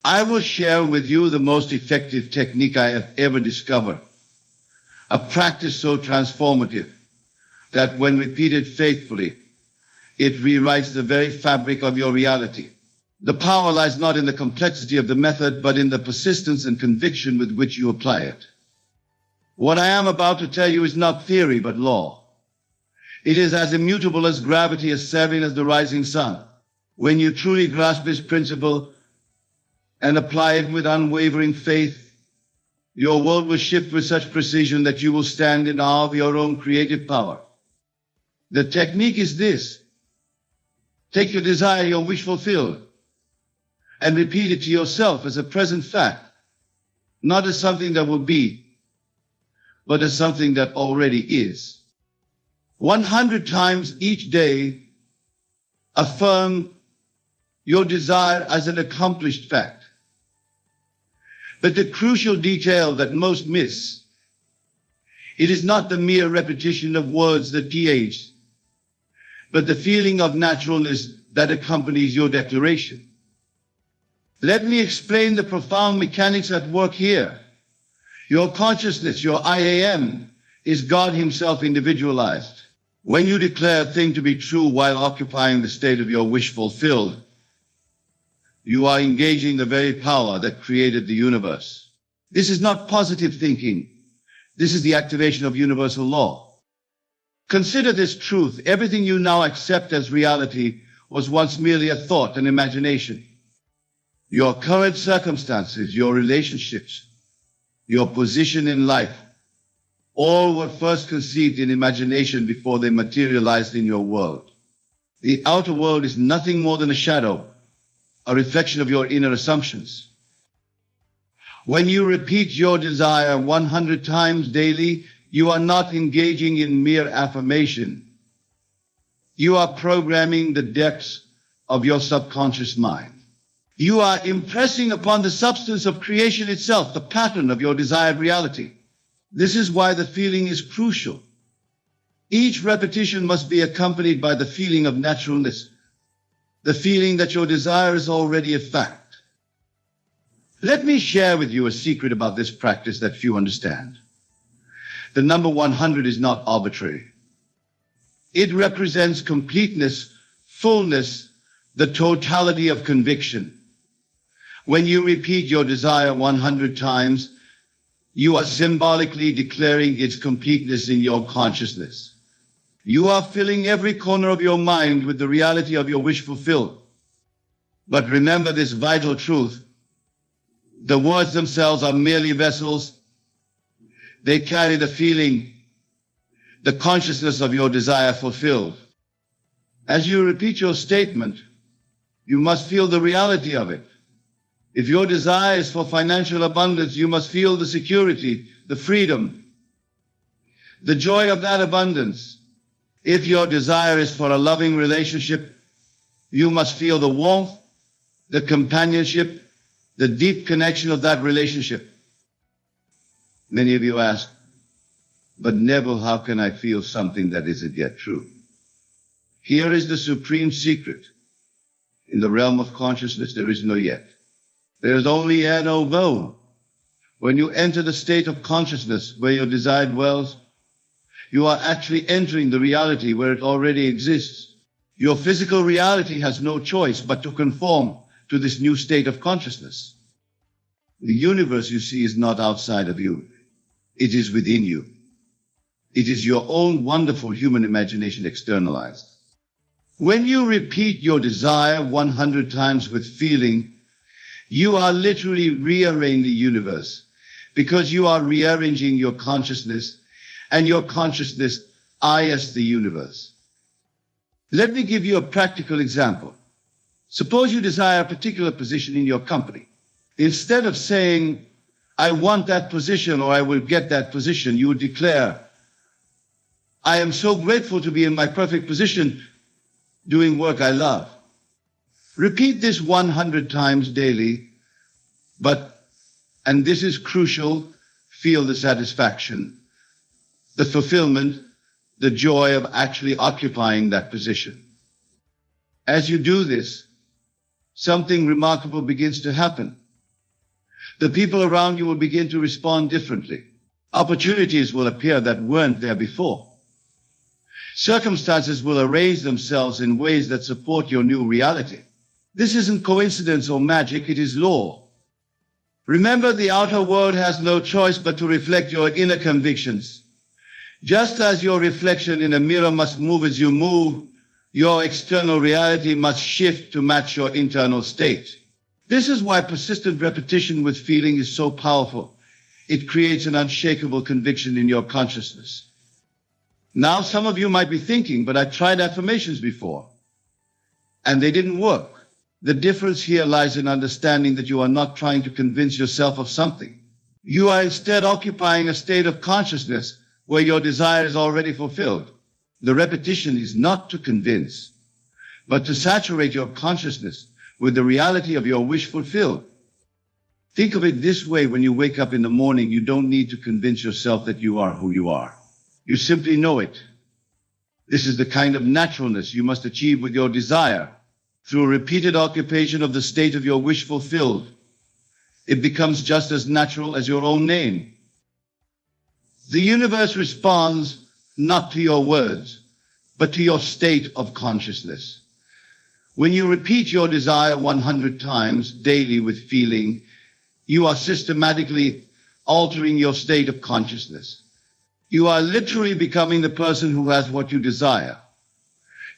I will share with you the most effective technique I have ever discovered, a practice so transformative that when repeated faithfully, it rewrites the very fabric of your reality. The power lies not in the complexity of the method, but in the persistence and conviction with which you apply it. What I am about to tell you is not theory, but law. It is as immutable as gravity, as serving as the rising sun. When you truly grasp this principle and apply it with unwavering faith, your world will shift with such precision that you will stand in awe of your own creative power. The technique is this. Take your desire, your wish fulfilled, and repeat it to yourself as a present fact, not as something that will be, but as something that already is. 100 times each day, affirm your desire as an accomplished fact. But the crucial detail that most miss, it is not the mere repetition of words that pH, but the feeling of naturalness that accompanies your declaration. Let me explain the profound mechanics at work here. Your consciousness, your I am, is God Himself individualized. When you declare a thing to be true while occupying the state of your wish fulfilled, you are engaging the very power that created the universe. This is not positive thinking. This is the activation of universal law. Consider this truth. Everything you now accept as reality was once merely a thought, an imagination. Your current circumstances, your relationships, your position in life, all were first conceived in imagination before they materialized in your world. The outer world is nothing more than a shadow, a reflection of your inner assumptions. When you repeat your desire 100 times daily, you are not engaging in mere affirmation. You are programming the depths of your subconscious mind. You are impressing upon the substance of creation itself the pattern of your desired reality. This is why the feeling is crucial. Each repetition must be accompanied by the feeling of naturalness, the feeling that your desire is already a fact. Let me share with you a secret about this practice that few understand. The number 100 is not arbitrary. It represents completeness, fullness, the totality of conviction. When you repeat your desire 100 times, you are symbolically declaring its completeness in your consciousness. You are filling every corner of your mind with the reality of your wish fulfilled. But remember this vital truth. The words themselves are merely vessels. They carry the feeling, the consciousness of your desire fulfilled. As you repeat your statement, you must feel the reality of it. If your desire is for financial abundance, you must feel the security, the freedom, the joy of that abundance. If your desire is for a loving relationship, you must feel the warmth, the companionship, the deep connection of that relationship. Many of you ask, but Neville, how can I feel something that isn't yet true? Here is the supreme secret. In the realm of consciousness, there is no yet. There is only an although. When you enter the state of consciousness where your desire dwells, you are actually entering the reality where it already exists. Your physical reality has no choice but to conform to this new state of consciousness. The universe you see is not outside of you. It is within you. It is your own wonderful human imagination externalized. When you repeat your desire 100 times with feeling, you are literally rearranging the universe because you are rearranging your consciousness, and your consciousness is the universe. Let me give you a practical example. Suppose you desire a particular position in your company. Instead of saying, I want that position or I will get that position, you would declare, I am so grateful to be in my perfect position doing work I love. Repeat this 100 times daily, but, and this is crucial, feel the satisfaction, the fulfillment, the joy of actually occupying that position. As you do this, something remarkable begins to happen. The people around you will begin to respond differently. Opportunities will appear that weren't there before. Circumstances will arrange themselves in ways that support your new reality. This isn't coincidence or magic, it is law. Remember, the outer world has no choice but to reflect your inner convictions. Just as your reflection in a mirror must move as you move, your external reality must shift to match your internal state. This is why persistent repetition with feeling is so powerful. It creates an unshakable conviction in your consciousness. Now, some of you might be thinking, but I tried affirmations before, and they didn't work. The difference here lies in understanding that you are not trying to convince yourself of something. You are instead occupying a state of consciousness where your desire is already fulfilled. The repetition is not to convince, but to saturate your consciousness with the reality of your wish fulfilled. Think of it this way: when you wake up in the morning, you don't need to convince yourself that you are who you are. You simply know it. This is the kind of naturalness you must achieve with your desire. Through repeated occupation of the state of your wish fulfilled, it becomes just as natural as your own name. The universe responds not to your words, but to your state of consciousness. When you repeat your desire 100 times daily with feeling, you are systematically altering your state of consciousness. You are literally becoming the person who has what you desire.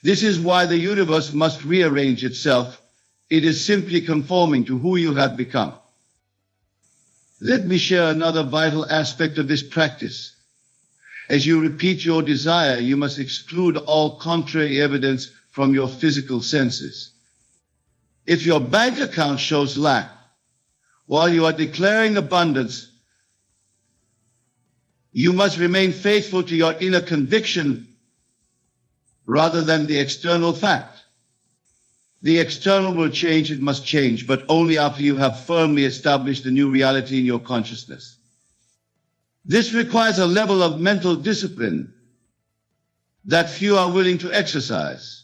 This is why the universe must rearrange itself. It is simply conforming to who you have become. Let me share another vital aspect of this practice. As you repeat your desire, you must exclude all contrary evidence from your physical senses. If your bank account shows lack, while you are declaring abundance, you must remain faithful to your inner conviction rather than the external fact. The external will change, it must change, but only after you have firmly established a new reality in your consciousness. This requires a level of mental discipline that few are willing to exercise.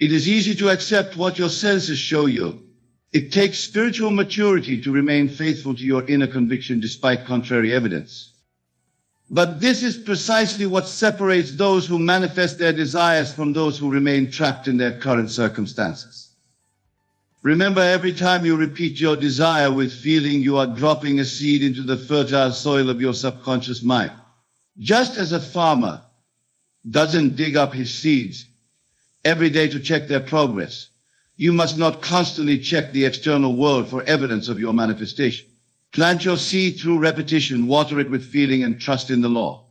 It is easy to accept what your senses show you. It takes spiritual maturity to remain faithful to your inner conviction despite contrary evidence. But this is precisely what separates those who manifest their desires from those who remain trapped in their current circumstances. Remember, every time you repeat your desire with feeling, you are dropping a seed into the fertile soil of your subconscious mind. Just as a farmer doesn't dig up his seeds every day to check their progress, you must not constantly check the external world for evidence of your manifestation. Plant your seed through repetition, water it with feeling, and trust in the law.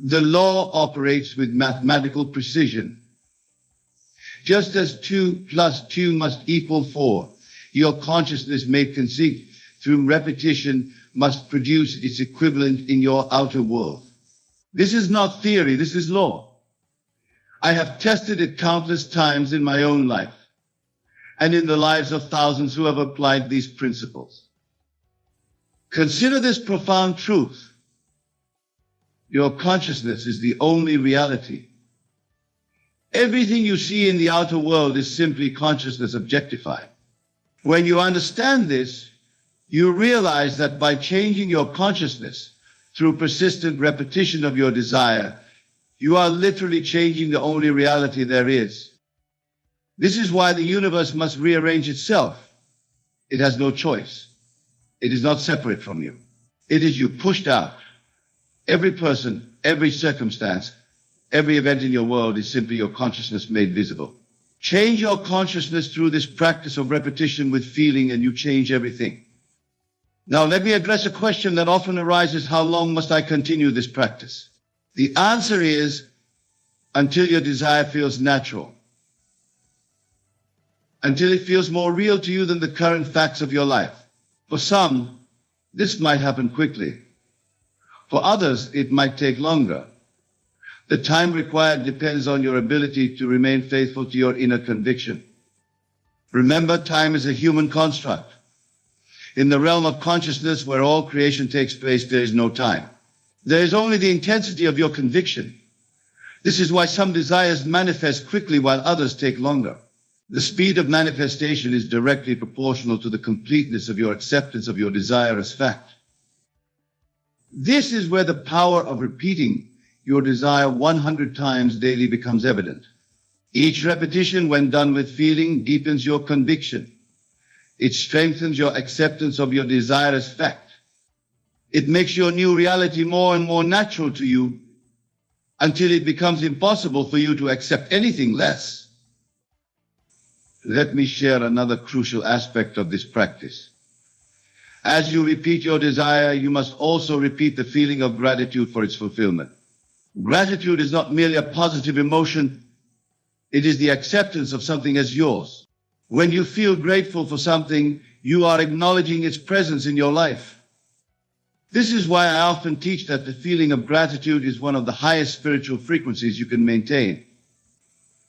The law operates with mathematical precision. Just as 2 + 2 must equal 4, your consciousness made conceit through repetition must produce its equivalent in your outer world. This is not theory, this is law. I have tested it countless times in my own life and in the lives of thousands who have applied these principles. Consider this profound truth. Your consciousness is the only reality. Everything you see in the outer world is simply consciousness objectified. When you understand this, you realize that by changing your consciousness through persistent repetition of your desire, you are literally changing the only reality there is. This is why the universe must rearrange itself. It has no choice. It is not separate from you. It is you pushed out. Every person, every circumstance, every event in your world is simply your consciousness made visible. Change your consciousness through this practice of repetition with feeling, and you change everything. Now, let me address a question that often arises: how long must I continue this practice? The answer is until your desire feels natural. Until it feels more real to you than the current facts of your life. For some, this might happen quickly. For others, it might take longer. The time required depends on your ability to remain faithful to your inner conviction. Remember, time is a human construct. In the realm of consciousness, where all creation takes place, there is no time. There is only the intensity of your conviction. This is why some desires manifest quickly while others take longer. The speed of manifestation is directly proportional to the completeness of your acceptance of your desire as fact. This is where the power of repeating your desire 100 times daily becomes evident. Each repetition, when done with feeling, deepens your conviction. It strengthens your acceptance of your desire as fact. It makes your new reality more and more natural to you until it becomes impossible for you to accept anything less. Let me share another crucial aspect of this practice. As you repeat your desire, you must also repeat the feeling of gratitude for its fulfillment. Gratitude is not merely a positive emotion, it is the acceptance of something as yours. When you feel grateful for something, you are acknowledging its presence in your life. This is why I often teach that the feeling of gratitude is one of the highest spiritual frequencies you can maintain.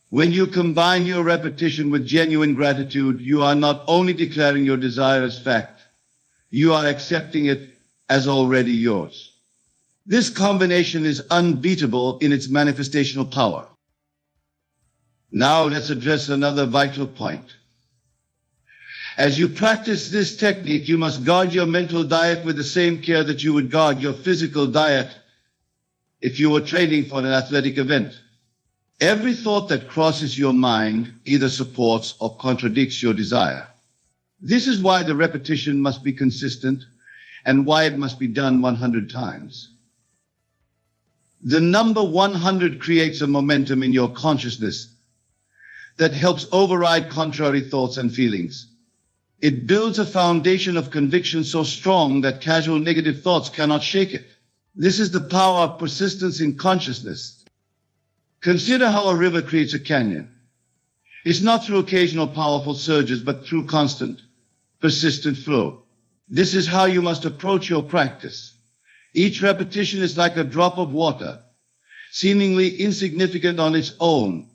When you combine your repetition with genuine gratitude, you are not only declaring your desire as fact, you are accepting it as already yours. This combination is unbeatable in its manifestational power. Now let's address another vital point. As you practice this technique, you must guard your mental diet with the same care that you would guard your physical diet if you were training for an athletic event. Every thought that crosses your mind either supports or contradicts your desire. This is why the repetition must be consistent and why it must be done 100 times. The number 100 creates a momentum in your consciousness that helps override contrary thoughts and feelings. It builds a foundation of conviction so strong that casual negative thoughts cannot shake it. This is the power of persistence in consciousness. Consider how a river creates a canyon. It's not through occasional powerful surges, but through constant, persistent flow. This is how you must approach your practice. Each repetition is like a drop of water, seemingly insignificant on its own,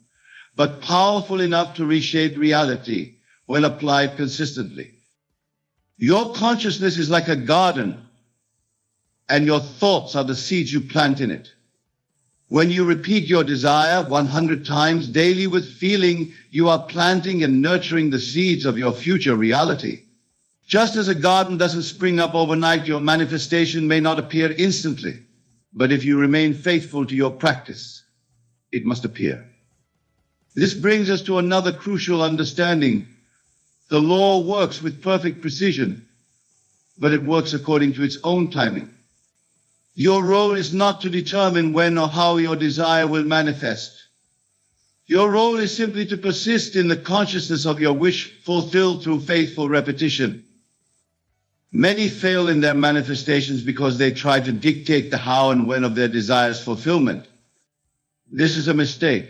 but powerful enough to reshape reality when applied consistently. Your consciousness is like a garden, and your thoughts are the seeds you plant in it. When you repeat your desire 100 times daily with feeling, you are planting and nurturing the seeds of your future reality. Just as a garden doesn't spring up overnight, your manifestation may not appear instantly. But if you remain faithful to your practice, it must appear. This brings us to another crucial understanding. The law works with perfect precision, but it works according to its own timing. Your role is not to determine when or how your desire will manifest. Your role is simply to persist in the consciousness of your wish fulfilled through faithful repetition. Many fail in their manifestations because they try to dictate the how and when of their desire's fulfillment. This is a mistake.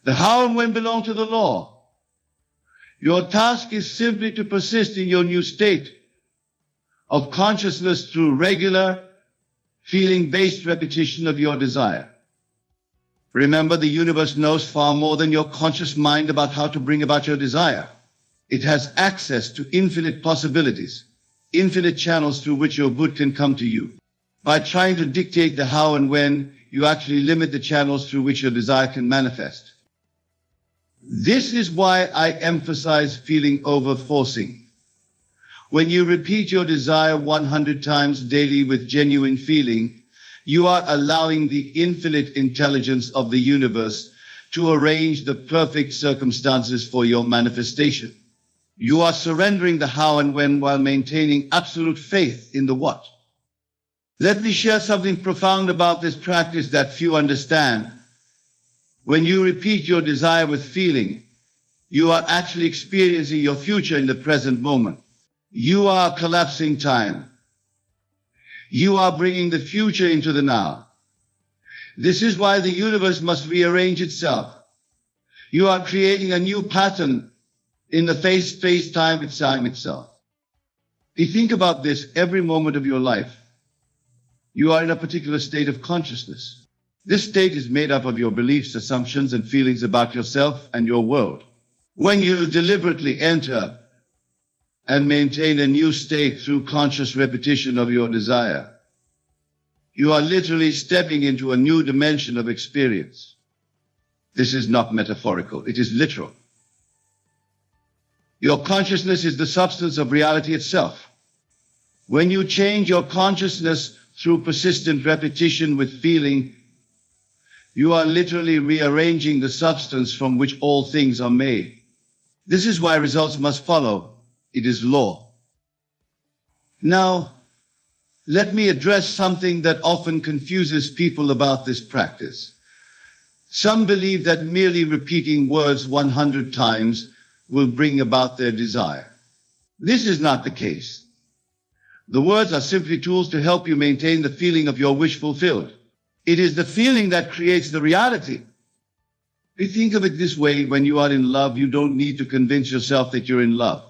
The how and when belong to the law. Your task is simply to persist in your new state of consciousness through regular, feeling-based repetition of your desire. Remember, the universe knows far more than your conscious mind about how to bring about your desire. It has access to infinite possibilities, infinite channels through which your good can come to you. By trying to dictate the how and when, you actually limit the channels through which your desire can manifest. This is why I emphasize feeling over forcing. When you repeat your desire 100 times daily with genuine feeling, you are allowing the infinite intelligence of the universe to arrange the perfect circumstances for your manifestation. You are surrendering the how and when while maintaining absolute faith in the what. Let me share something profound about this practice that few understand. When you repeat your desire with feeling, you are actually experiencing your future in the present moment. You are collapsing time. You are bringing the future into the now. This is why the universe must rearrange itself. You are creating a new pattern in the space-time itself. If you think about this, every moment of your life, you are in a particular state of consciousness. This state is made up of your beliefs, assumptions, and feelings about yourself and your world. When you deliberately enter and maintain a new state through conscious repetition of your desire, you are literally stepping into a new dimension of experience. This is not metaphorical, it is literal. Your consciousness is the substance of reality itself. When you change your consciousness through persistent repetition with feeling, you are literally rearranging the substance from which all things are made. This is why results must follow. It is law. Now, let me address something that often confuses people about this practice. Some believe that merely repeating words 100 times will bring about their desire. This is not the case. The words are simply tools to help you maintain the feeling of your wish fulfilled. It is the feeling that creates the reality. We think of it this way: when you are in love, you don't need to convince yourself that you're in love.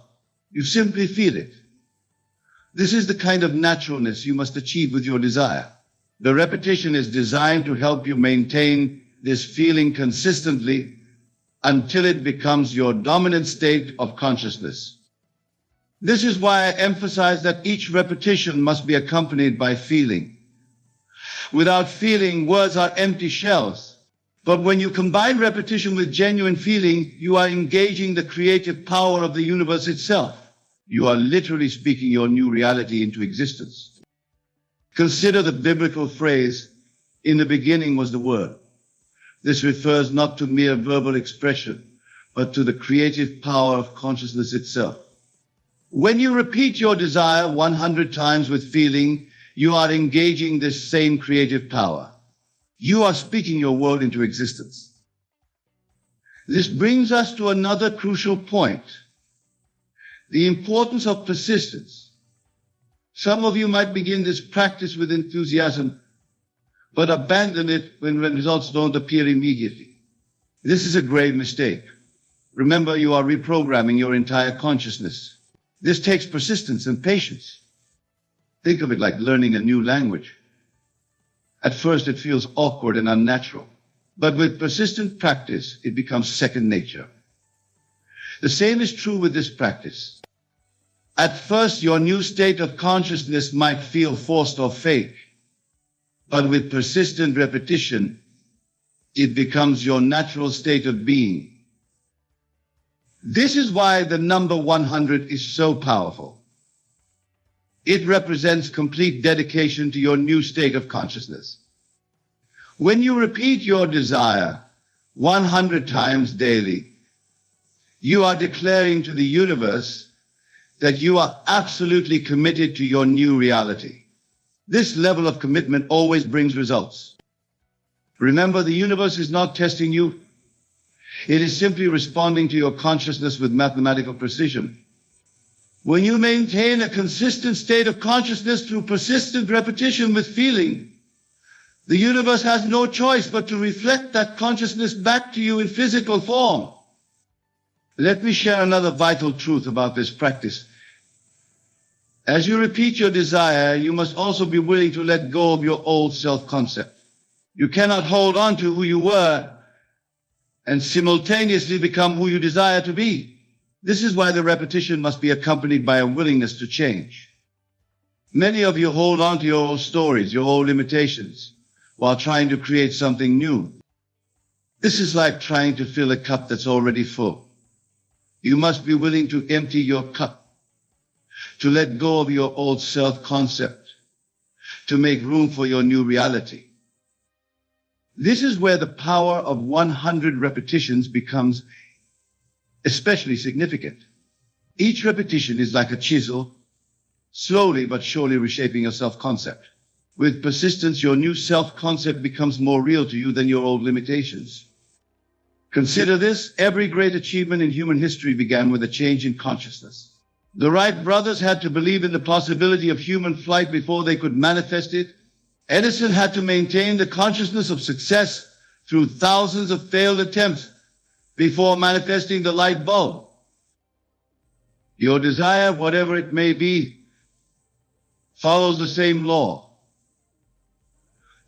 You simply feel it. This is the kind of naturalness you must achieve with your desire. The repetition is designed to help you maintain this feeling consistently until it becomes your dominant state of consciousness. This is why I emphasize that each repetition must be accompanied by feeling. Without feeling, words are empty shells. But when you combine repetition with genuine feeling, you are engaging the creative power of the universe itself. You are literally speaking your new reality into existence. Consider the biblical phrase, "In the beginning was the Word." This refers not to mere verbal expression, but to the creative power of consciousness itself. When you repeat your desire 100 times with feeling, you are engaging this same creative power. You are speaking your world into existence. This brings us to another crucial point: the importance of persistence. Some of you might begin this practice with enthusiasm, but abandon it when results don't appear immediately. This is a grave mistake. Remember, you are reprogramming your entire consciousness. This takes persistence and patience. Think of it like learning a new language. At first, it feels awkward and unnatural, but with persistent practice, it becomes second nature. The same is true with this practice. At first, your new state of consciousness might feel forced or fake, but with persistent repetition, it becomes your natural state of being. This is why the number 100 is so powerful. It represents complete dedication to your new state of consciousness. When you repeat your desire 100 times daily, you are declaring to the universe that you are absolutely committed to your new reality. This level of commitment always brings results. Remember, the universe is not testing you. It is simply responding to your consciousness with mathematical precision. When you maintain a consistent state of consciousness through persistent repetition with feeling, the universe has no choice but to reflect that consciousness back to you in physical form. Let me share another vital truth about this practice. As you repeat your desire, you must also be willing to let go of your old self-concept. You cannot hold on to who you were and simultaneously become who you desire to be. This is why the repetition must be accompanied by a willingness to change. Many of you hold on to your old stories, your old limitations, while trying to create something new. This is like trying to fill a cup that's already full. You must be willing to empty your cup, to let go of your old self-concept, to make room for your new reality. This is where the power of 100 repetitions becomes especially significant. Each repetition is like a chisel, slowly but surely reshaping your self-concept. With persistence, your new self-concept becomes more real to you than your old limitations. Consider this: every great achievement in human history began with a change in consciousness. The Wright brothers had to believe in the possibility of human flight before they could manifest it. Edison had to maintain the consciousness of success through thousands of failed attempts before manifesting the light bulb. Your desire, whatever it may be, follows the same law.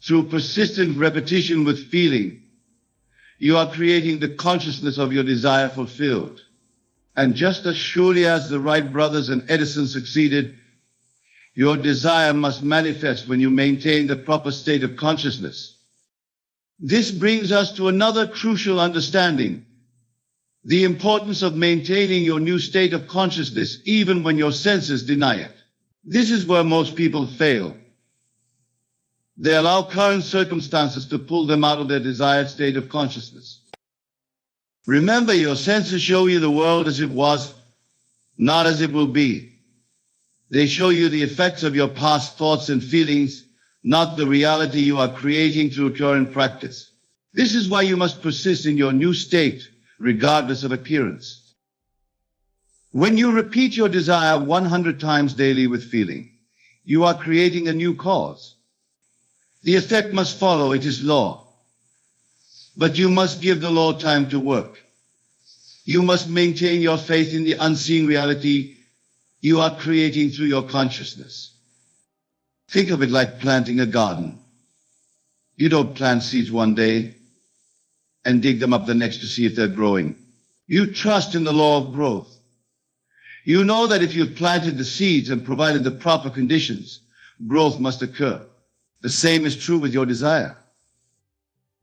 Through persistent repetition with feeling, you are creating the consciousness of your desire fulfilled. And just as surely as the Wright brothers and Edison succeeded, your desire must manifest when you maintain the proper state of consciousness. This brings us to another crucial understanding: the importance of maintaining your new state of consciousness even when your senses deny it. This is where most people fail. They allow current circumstances to pull them out of their desired state of consciousness. Remember, your senses show you the world as it was, not as it will be. They show you the effects of your past thoughts and feelings, not the reality you are creating through current practice. This is why you must persist in your new state, regardless of appearance. When you repeat your desire 100 times daily with feeling, you are creating a new cause. The effect must follow, it is law. But you must give the law time to work. You must maintain your faith in the unseen reality you are creating through your consciousness. Think of it like planting a garden. You don't plant seeds one day and dig them up the next to see if they're growing. You trust in the law of growth. You know that if you've planted the seeds and provided the proper conditions, growth must occur. The same is true with your desire.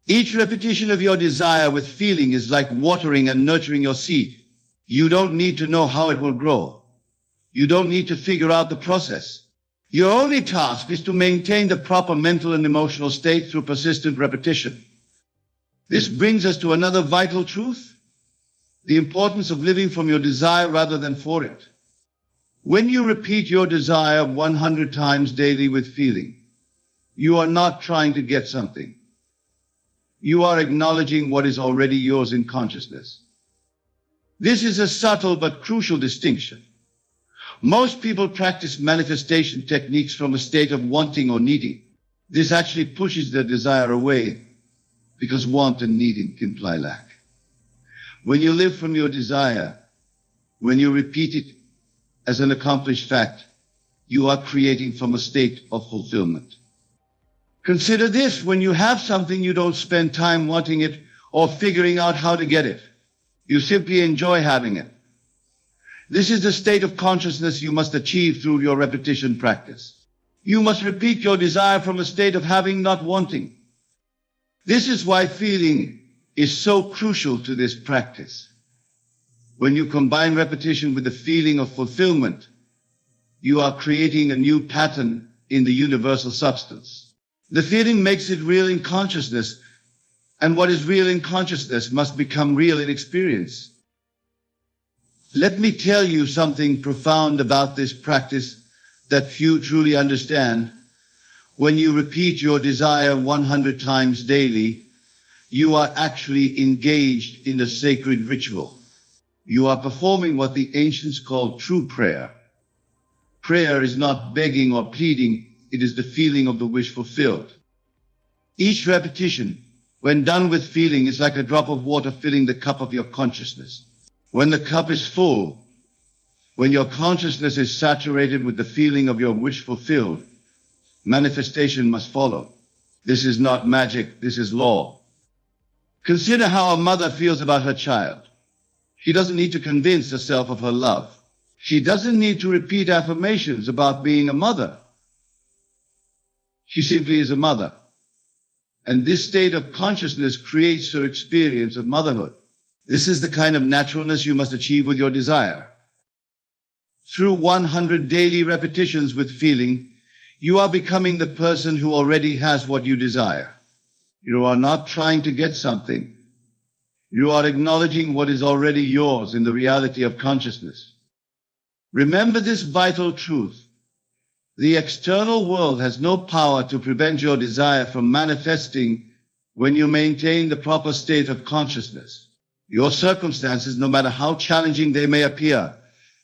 Each repetition of your desire with feeling is like watering and nurturing your seed. You don't need to know how it will grow. You don't need to figure out the process. Your only task is to maintain the proper mental and emotional state through persistent repetition. This brings us to another vital truth: the importance of living from your desire rather than for it. When you repeat your desire 100 times daily with feeling, you are not trying to get something. You are acknowledging what is already yours in consciousness. This is a subtle but crucial distinction. Most people practice manifestation techniques from a state of wanting or needing. This actually pushes their desire away, because want and needing imply lack. When you live from your desire, when you repeat it as an accomplished fact, you are creating from a state of fulfillment. Consider this: when you have something, you don't spend time wanting it or figuring out how to get it. You simply enjoy having it. This is the state of consciousness you must achieve through your repetition practice. You must repeat your desire from a state of having, not wanting. This is why feeling is so crucial to this practice. When you combine repetition with the feeling of fulfillment, you are creating a new pattern in the universal substance. The feeling makes it real in consciousness, and what is real in consciousness must become real in experience. Let me tell you something profound about this practice that few truly understand. When you repeat your desire 100 times daily, you are actually engaged in a sacred ritual. You are performing what the ancients called true prayer. Prayer is not begging or pleading. It is the feeling of the wish fulfilled. Each repetition, when done with feeling, is like a drop of water filling the cup of your consciousness. When the cup is full, when your consciousness is saturated with the feeling of your wish fulfilled, manifestation must follow. This is not magic, this is law. Consider how a mother feels about her child. She doesn't need to convince herself of her love. She doesn't need to repeat affirmations about being a mother. She simply is a mother. And this state of consciousness creates her experience of motherhood. This is the kind of naturalness you must achieve with your desire. Through 100 daily repetitions with feeling, you are becoming the person who already has what you desire. You are not trying to get something. You are acknowledging what is already yours in the reality of consciousness. Remember this vital truth. The external world has no power to prevent your desire from manifesting when you maintain the proper state of consciousness. Your circumstances, no matter how challenging they may appear,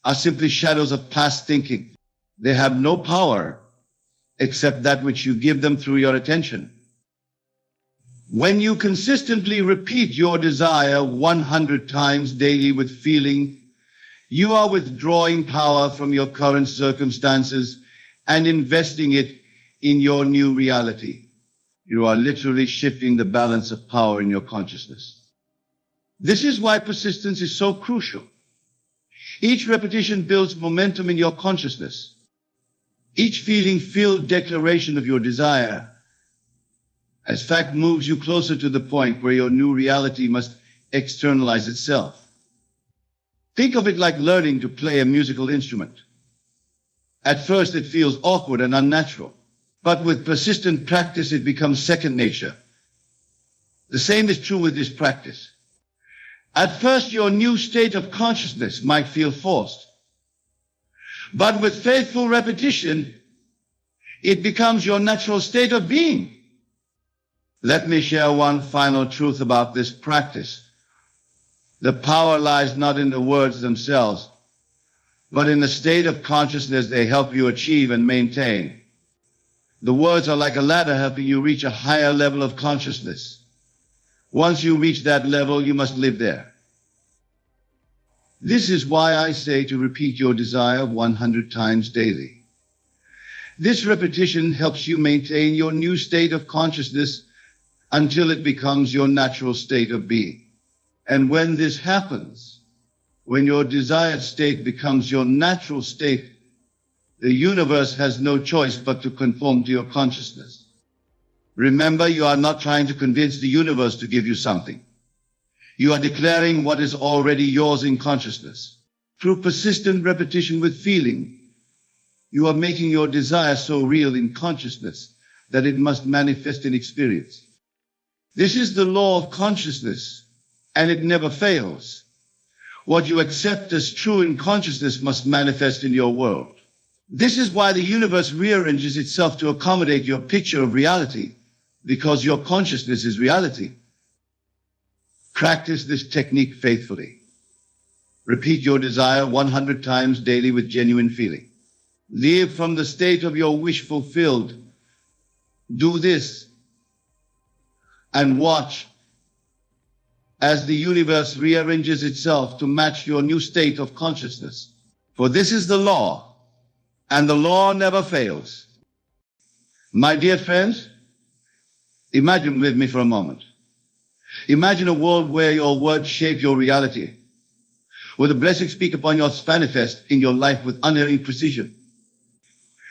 are simply shadows of past thinking. They have no power except that which you give them through your attention. When you consistently repeat your desire 100 times daily with feeling, you are withdrawing power from your current circumstances and investing it in your new reality. You are literally shifting the balance of power in your consciousness. This is why persistence is so crucial. Each repetition builds momentum in your consciousness. Each feeling-filled declaration of your desire as fact moves you closer to the point where your new reality must externalize itself. Think of it like learning to play a musical instrument. At first, it feels awkward and unnatural, but with persistent practice, it becomes second nature. The same is true with this practice. At first, your new state of consciousness might feel forced, but with faithful repetition, it becomes your natural state of being. Let me share one final truth about this practice. The power lies not in the words themselves, but in the state of consciousness they help you achieve and maintain. The words are like a ladder helping you reach a higher level of consciousness. Once you reach that level, you must live there. This is why I say to repeat your desire 100 times daily. This repetition helps you maintain your new state of consciousness until it becomes your natural state of being. And when this happens, when your desired state becomes your natural state, the universe has no choice but to conform to your consciousness. Remember, you are not trying to convince the universe to give you something. You are declaring what is already yours in consciousness. Through persistent repetition with feeling, you are making your desire so real in consciousness that it must manifest in experience. This is the law of consciousness, and it never fails. What you accept as true in consciousness must manifest in your world. This is why the universe rearranges itself to accommodate your picture of reality, because your consciousness is reality. Practice this technique faithfully. Repeat your desire 100 times daily with genuine feeling. Live from the state of your wish fulfilled. Do this and watch as the universe rearranges itself to match your new state of consciousness. For this is the law, and the law never fails. My dear friends, imagine with me for a moment. Imagine a world where your words shape your reality, where the blessings speak upon your manifest in your life with unerring precision.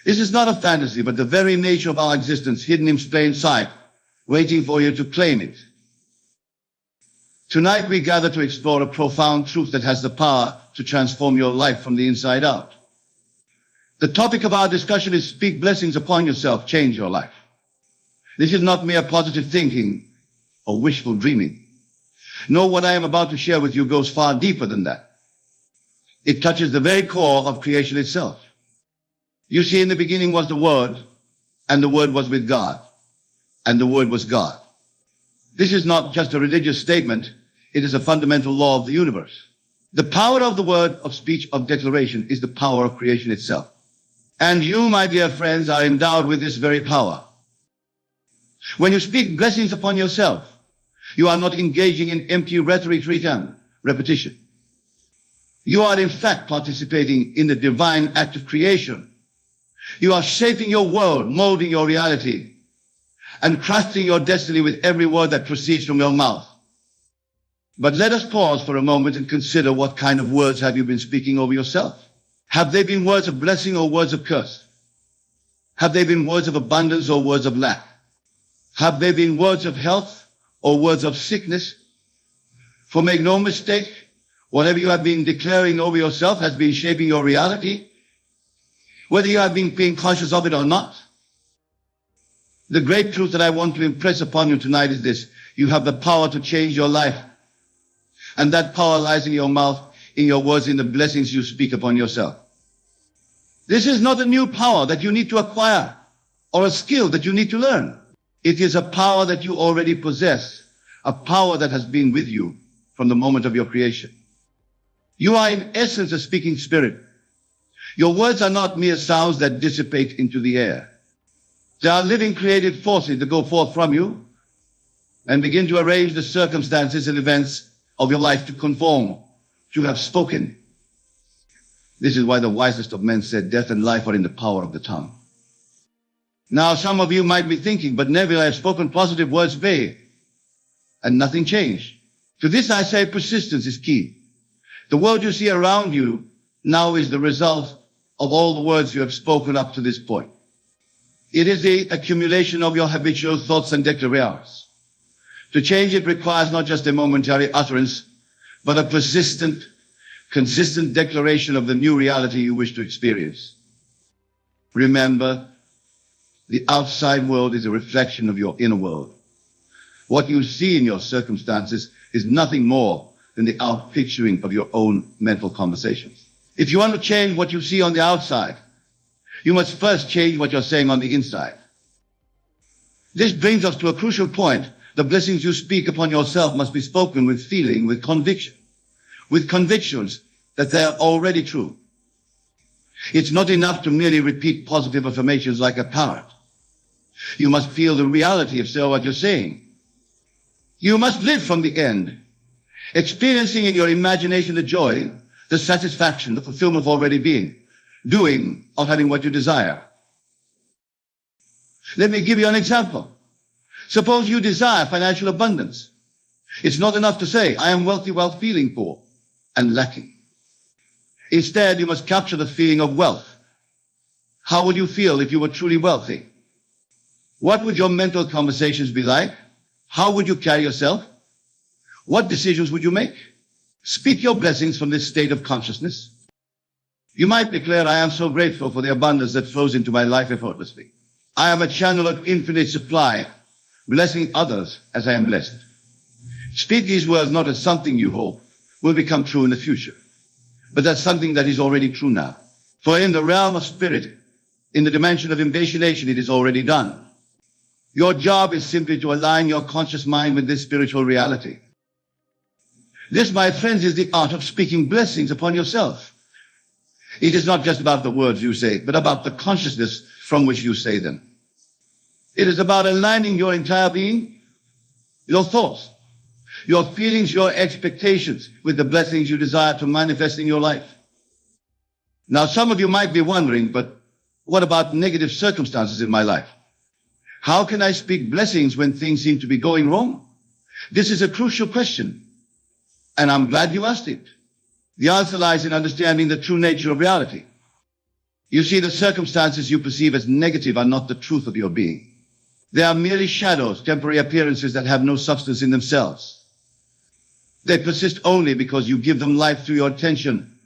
This is not a fantasy, but the very nature of our existence, hidden in plain sight, waiting for you to claim it. Tonight we gather to explore a profound truth that has the power to transform your life from the inside out. The topic of our discussion is speak blessings upon yourself, change your life. This is not mere positive thinking or wishful dreaming. No, what I am about to share with you goes far deeper than that. It touches the very core of creation itself. You see, in the beginning was the Word, and the Word was with God, and the Word was God. This is not just a religious statement. It is a fundamental law of the universe. The power of the word, of speech, of declaration is the power of creation itself. And you, my dear friends, are endowed with this very power. When you speak blessings upon yourself, you are not engaging in empty rhetoric, repetition. You are in fact participating in the divine act of creation. You are shaping your world, molding your reality, and crafting your destiny with every word that proceeds from your mouth. But let us pause for a moment and consider, what kind of words have you been speaking over yourself? Have they been words of blessing or words of curse? Have they been words of abundance or words of lack? Have they been words of health or words of sickness? For make no mistake, whatever you have been declaring over yourself has been shaping your reality, whether you have been being conscious of it or not. The great truth that I want to impress upon you tonight is this: you have the power to change your life. And that power lies in your mouth, in your words, in the blessings you speak upon yourself. This is not a new power that you need to acquire or a skill that you need to learn. It is a power that you already possess, a power that has been with you from the moment of your creation. You are in essence a speaking spirit. Your words are not mere sounds that dissipate into the air. They are living creative forces that go forth from you and begin to arrange the circumstances and events of your life to conform. You have spoken. This is why the wisest of men said, death and life are in the power of the tongue. Now, some of you might be thinking, but Neville, I have spoken positive words today, and nothing changed. To this I say, persistence is key. The world you see around you now is the result of all the words you have spoken up to this point. It is the accumulation of your habitual thoughts and declarations. To change it requires not just a momentary utterance, but a persistent, consistent declaration of the new reality you wish to experience. Remember, the outside world is a reflection of your inner world. What you see in your circumstances is nothing more than the outpicturing of your own mental conversations. If you want to change what you see on the outside, you must first change what you're saying on the inside. This brings us to a crucial point. The blessings you speak upon yourself must be spoken with feeling, with conviction, with convictions that they are already true. It's not enough to merely repeat positive affirmations like a parrot. You must feel the reality of what you're saying. You must live from the end, experiencing in your imagination the joy, the satisfaction, the fulfillment of already being, doing or having what you desire. Let me give you an example. Suppose you desire financial abundance. It's not enough to say, I am wealthy while feeling poor and lacking. Instead, you must capture the feeling of wealth. How would you feel if you were truly wealthy? What would your mental conversations be like? How would you carry yourself? What decisions would you make? Speak your blessings from this state of consciousness. You might declare, I am so grateful for the abundance that flows into my life effortlessly. I am a channel of infinite supply, blessing others as I am blessed. Speak these words not as something you hope will become true in the future, but as something that is already true now. For in the realm of spirit, in the dimension of imagination, it is already done. Your job is simply to align your conscious mind with this spiritual reality. This, my friends, is the art of speaking blessings upon yourself. It is not just about the words you say, but about the consciousness from which you say them. It is about aligning your entire being, your thoughts, your feelings, your expectations with the blessings you desire to manifest in your life. Now, some of you might be wondering, but what about negative circumstances in my life? How can I speak blessings when things seem to be going wrong? This is a crucial question, and I'm glad you asked it. The answer lies in understanding the true nature of reality. You see, the circumstances you perceive as negative are not the truth of your being. They are merely shadows, temporary appearances that have no substance in themselves. They persist only because you give them life through your attention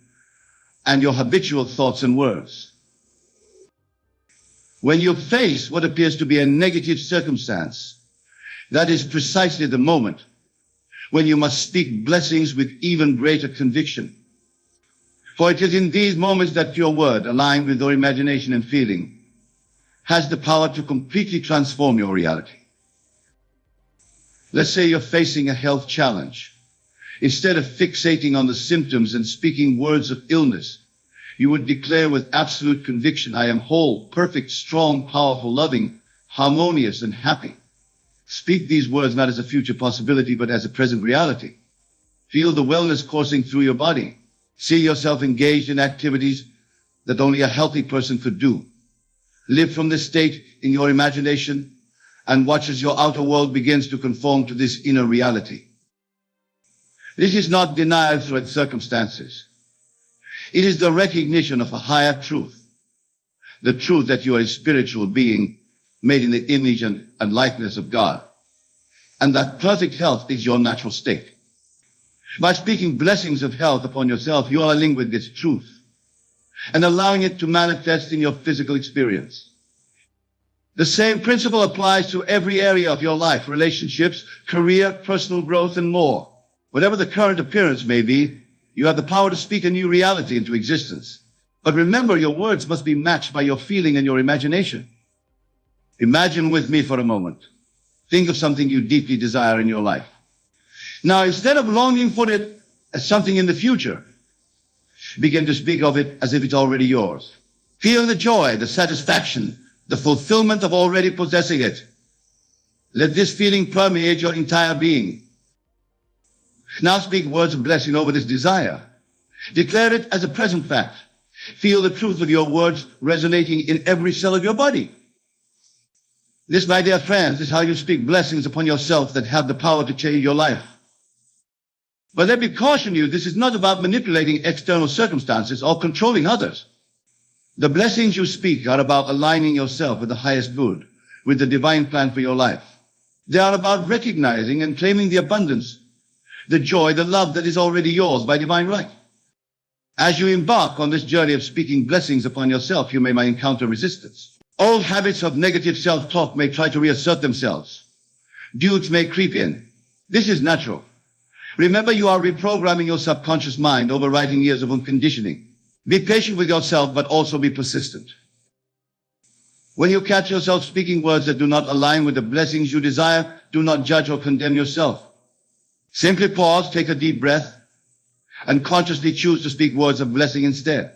and your habitual thoughts and words. When you face what appears to be a negative circumstance, that is precisely the moment when you must speak blessings with even greater conviction. For it is in these moments that your word, aligned with your imagination and feeling, has the power to completely transform your reality. Let's say you're facing a health challenge. Instead of fixating on the symptoms and speaking words of illness, you would declare with absolute conviction, I am whole, perfect, strong, powerful, loving, harmonious, and happy. Speak these words not as a future possibility, but as a present reality. Feel the wellness coursing through your body. See yourself engaged in activities that only a healthy person could do. Live from this state in your imagination and watch as your outer world begins to conform to this inner reality. This is not denial through circumstances. It is the recognition of a higher truth, the truth that you are a spiritual being made in the image and likeness of God, and that perfect health is your natural state. By speaking blessings of health upon yourself, you are aligning with this truth and allowing it to manifest in your physical experience. The same principle applies to every area of your life, relationships, career, personal growth, and more. Whatever the current appearance may be, you have the power to speak a new reality into existence. But remember, your words must be matched by your feeling and your imagination. Imagine with me for a moment. Think of something you deeply desire in your life. Now, instead of longing for it as something in the future, begin to speak of it as if it's already yours. Feel the joy, the satisfaction, the fulfillment of already possessing it. Let this feeling permeate your entire being. Now speak words of blessing over this desire. Declare it as a present fact. Feel the truth of your words resonating in every cell of your body. This, my dear friends, is how you speak blessings upon yourself that have the power to change your life. But let me caution you, this is not about manipulating external circumstances or controlling others. The blessings you speak are about aligning yourself with the highest good, with the divine plan for your life. They are about recognizing and claiming the abundance, the joy, the love that is already yours by divine right. As you embark on this journey of speaking blessings upon yourself, you may encounter resistance. Old habits of negative self-talk may try to reassert themselves. Doubts may creep in. This is natural. Remember, you are reprogramming your subconscious mind, overwriting years of unconditioning. Be patient with yourself, but also be persistent. When you catch yourself speaking words that do not align with the blessings you desire, do not judge or condemn yourself. Simply pause, take a deep breath, and consciously choose to speak words of blessing instead.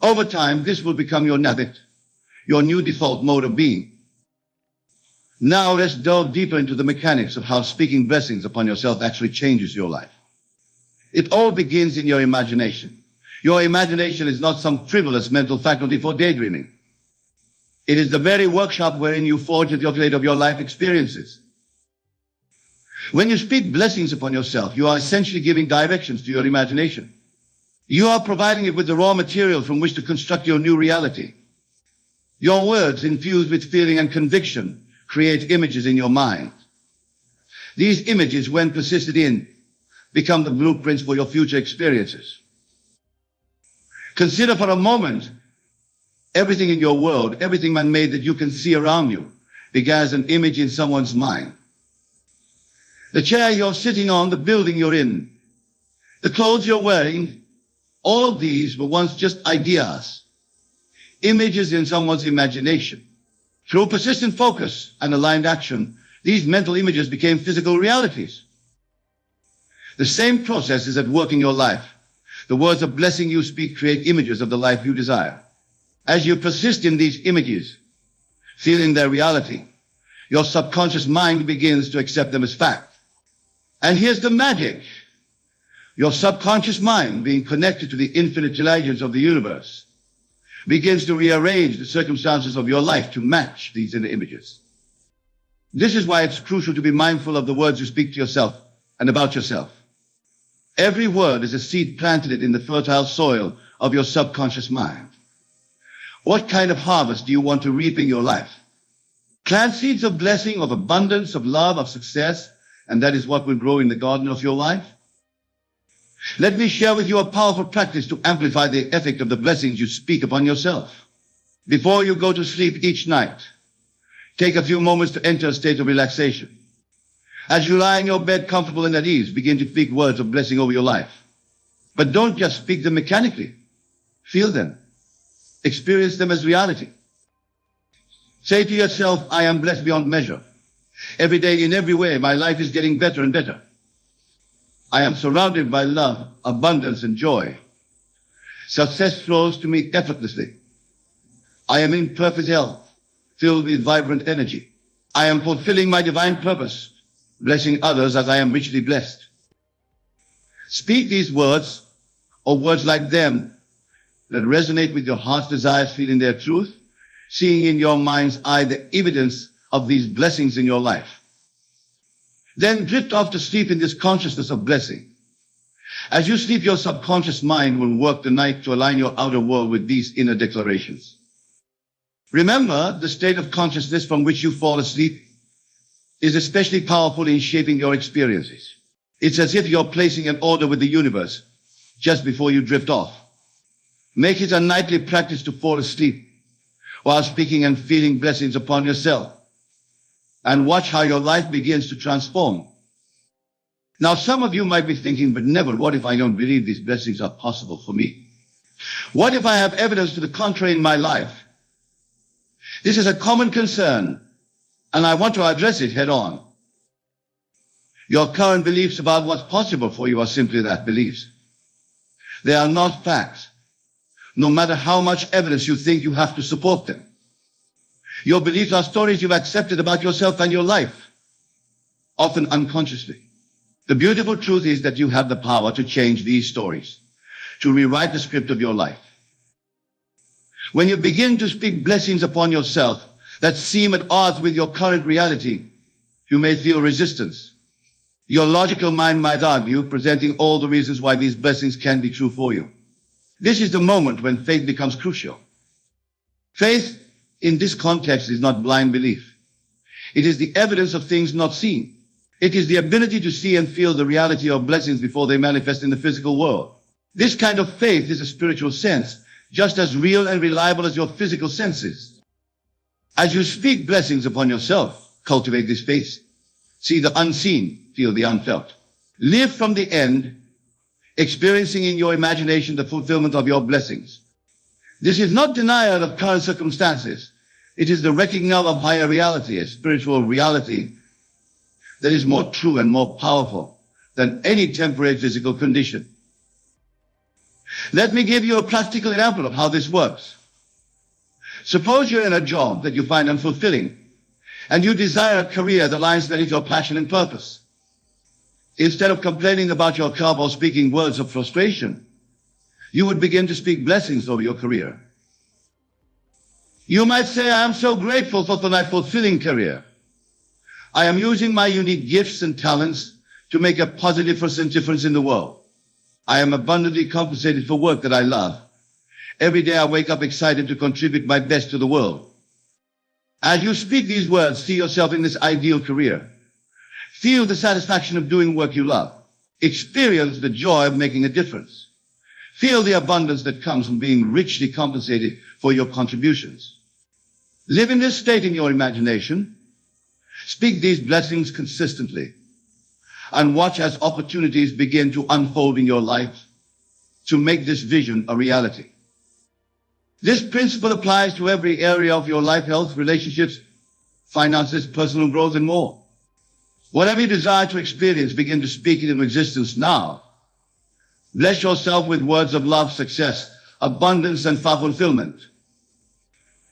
Over time, this will become your habit, your new default mode of being. Now let's delve deeper into the mechanics of how speaking blessings upon yourself actually changes your life. It all begins in your imagination. Your imagination is not some frivolous mental faculty for daydreaming. It is the very workshop wherein you forge the template of your life experiences. When you speak blessings upon yourself, you are essentially giving directions to your imagination. You are providing it with the raw material from which to construct your new reality. Your words, infused with feeling and conviction, create images in your mind. These images, when persisted in, become the blueprints for your future experiences. Consider for a moment everything in your world, everything man-made that you can see around you, began as an image in someone's mind. The chair you're sitting on, the building you're in, the clothes you're wearing, all of these were once just ideas, images in someone's imagination. Through persistent focus and aligned action, these mental images became physical realities. The same process is at work in your life. The words of blessing you speak create images of the life you desire. As you persist in these images, feeling their reality, your subconscious mind begins to accept them as fact. And here's the magic. Your subconscious mind, being connected to the infinite intelligence of the universe, begins to rearrange the circumstances of your life to match these inner images. This is why it's crucial to be mindful of the words you speak to yourself and about yourself. Every word is a seed planted in the fertile soil of your subconscious mind. What kind of harvest do you want to reap in your life? Plant seeds of blessing, of abundance, of love, of success, and that is what will grow in the garden of your life. Let me share with you a powerful practice to amplify the effect of the blessings you speak upon yourself. Before you go to sleep each night, take a few moments to enter a state of relaxation. As you lie in your bed comfortable and at ease, begin to speak words of blessing over your life. But don't just speak them mechanically. Feel them. Experience them as reality. Say to yourself, I am blessed beyond measure. Every day, in every way, my life is getting better and better. I am surrounded by love, abundance, and joy. Success flows to me effortlessly. I am in perfect health, filled with vibrant energy. I am fulfilling my divine purpose, blessing others as I am richly blessed. Speak these words, or words like them, that resonate with your heart's desires, feeling their truth, seeing in your mind's eye the evidence of these blessings in your life. Then drift off to sleep in this consciousness of blessing. As you sleep, your subconscious mind will work the night to align your outer world with these inner declarations. Remember, the state of consciousness from which you fall asleep is especially powerful in shaping your experiences. It's as if you're placing an order with the universe just before you drift off. Make it a nightly practice to fall asleep while speaking and feeling blessings upon yourself. And watch how your life begins to transform. Now, some of you might be thinking, but Neville, what if I don't believe these blessings are possible for me? What if I have evidence to the contrary in my life? This is a common concern, and I want to address it head on. Your current beliefs about what's possible for you are simply that, beliefs. They are not facts, no matter how much evidence you think you have to support them. Your beliefs are stories you've accepted about yourself and your life, often unconsciously. The beautiful truth is that you have the power to change these stories, to rewrite the script of your life. When you begin to speak blessings upon yourself that seem at odds with your current reality, you may feel resistance. Your logical mind might argue, presenting all the reasons why these blessings can be true for you. This is the moment when faith becomes crucial. Faith in this context is not blind belief. It is the evidence of things not seen. It is the ability to see and feel the reality of blessings before they manifest in the physical world. This kind of faith is a spiritual sense, just as real and reliable as your physical senses. As you speak blessings upon yourself, cultivate this faith. See the unseen, feel the unfelt. Live from the end, experiencing in your imagination the fulfillment of your blessings. This is not denial of current circumstances. It is the reckoning of higher reality, a spiritual reality that is more true and more powerful than any temporary physical condition. Let me give you a practical example of how this works. Suppose you're in a job that you find unfulfilling, and you desire a career that aligns with your passion and purpose. Instead of complaining about your job or speaking words of frustration, you would begin to speak blessings over your career. You might say, I am so grateful for my fulfilling career. I am using my unique gifts and talents to make a positive difference in the world. I am abundantly compensated for work that I love. Every day I wake up excited to contribute my best to the world. As you speak these words, see yourself in this ideal career. Feel the satisfaction of doing work you love. Experience the joy of making a difference. Feel the abundance that comes from being richly compensated for your contributions. Live in this state in your imagination. Speak these blessings consistently. And watch as opportunities begin to unfold in your life to make this vision a reality. This principle applies to every area of your life, health, relationships, finances, personal growth, and more. Whatever you desire to experience, begin to speak it into existence now. Bless yourself with words of love, success, abundance, and fulfillment.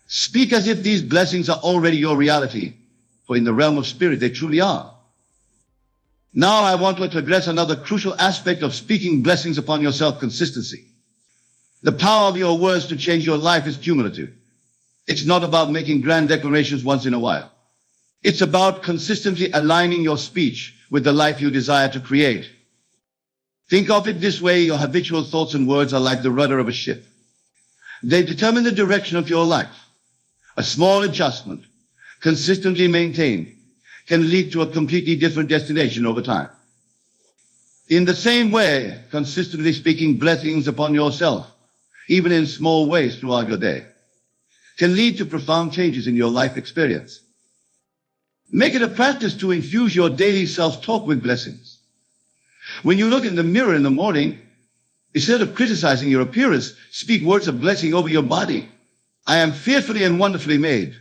Speak as if these blessings are already your reality, for in the realm of spirit they truly are. Now I want to address another crucial aspect of speaking blessings upon yourself: consistency. The power of your words to change your life is cumulative. It's not about making grand declarations once in a while. It's about consistently aligning your speech with the life you desire to create. Think of it this way: your habitual thoughts and words are like the rudder of a ship. They determine the direction of your life. A small adjustment, consistently maintained, can lead to a completely different destination over time. In the same way, consistently speaking blessings upon yourself, even in small ways throughout your day, can lead to profound changes in your life experience. Make it a practice to infuse your daily self-talk with blessings. When you look in the mirror in the morning, instead of criticizing your appearance, speak words of blessing over your body. I am fearfully and wonderfully made.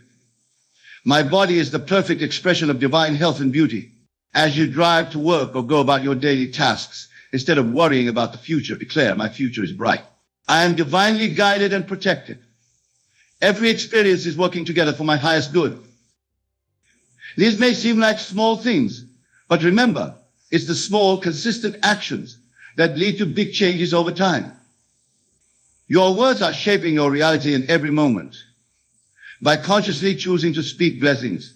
My body is the perfect expression of divine health and beauty. As you drive to work or go about your daily tasks, instead of worrying about the future, declare, my future is bright. I am divinely guided and protected. Every experience is working together for my highest good. These may seem like small things, but remember, it's the small, consistent actions that lead to big changes over time. Your words are shaping your reality in every moment. By consciously choosing to speak blessings,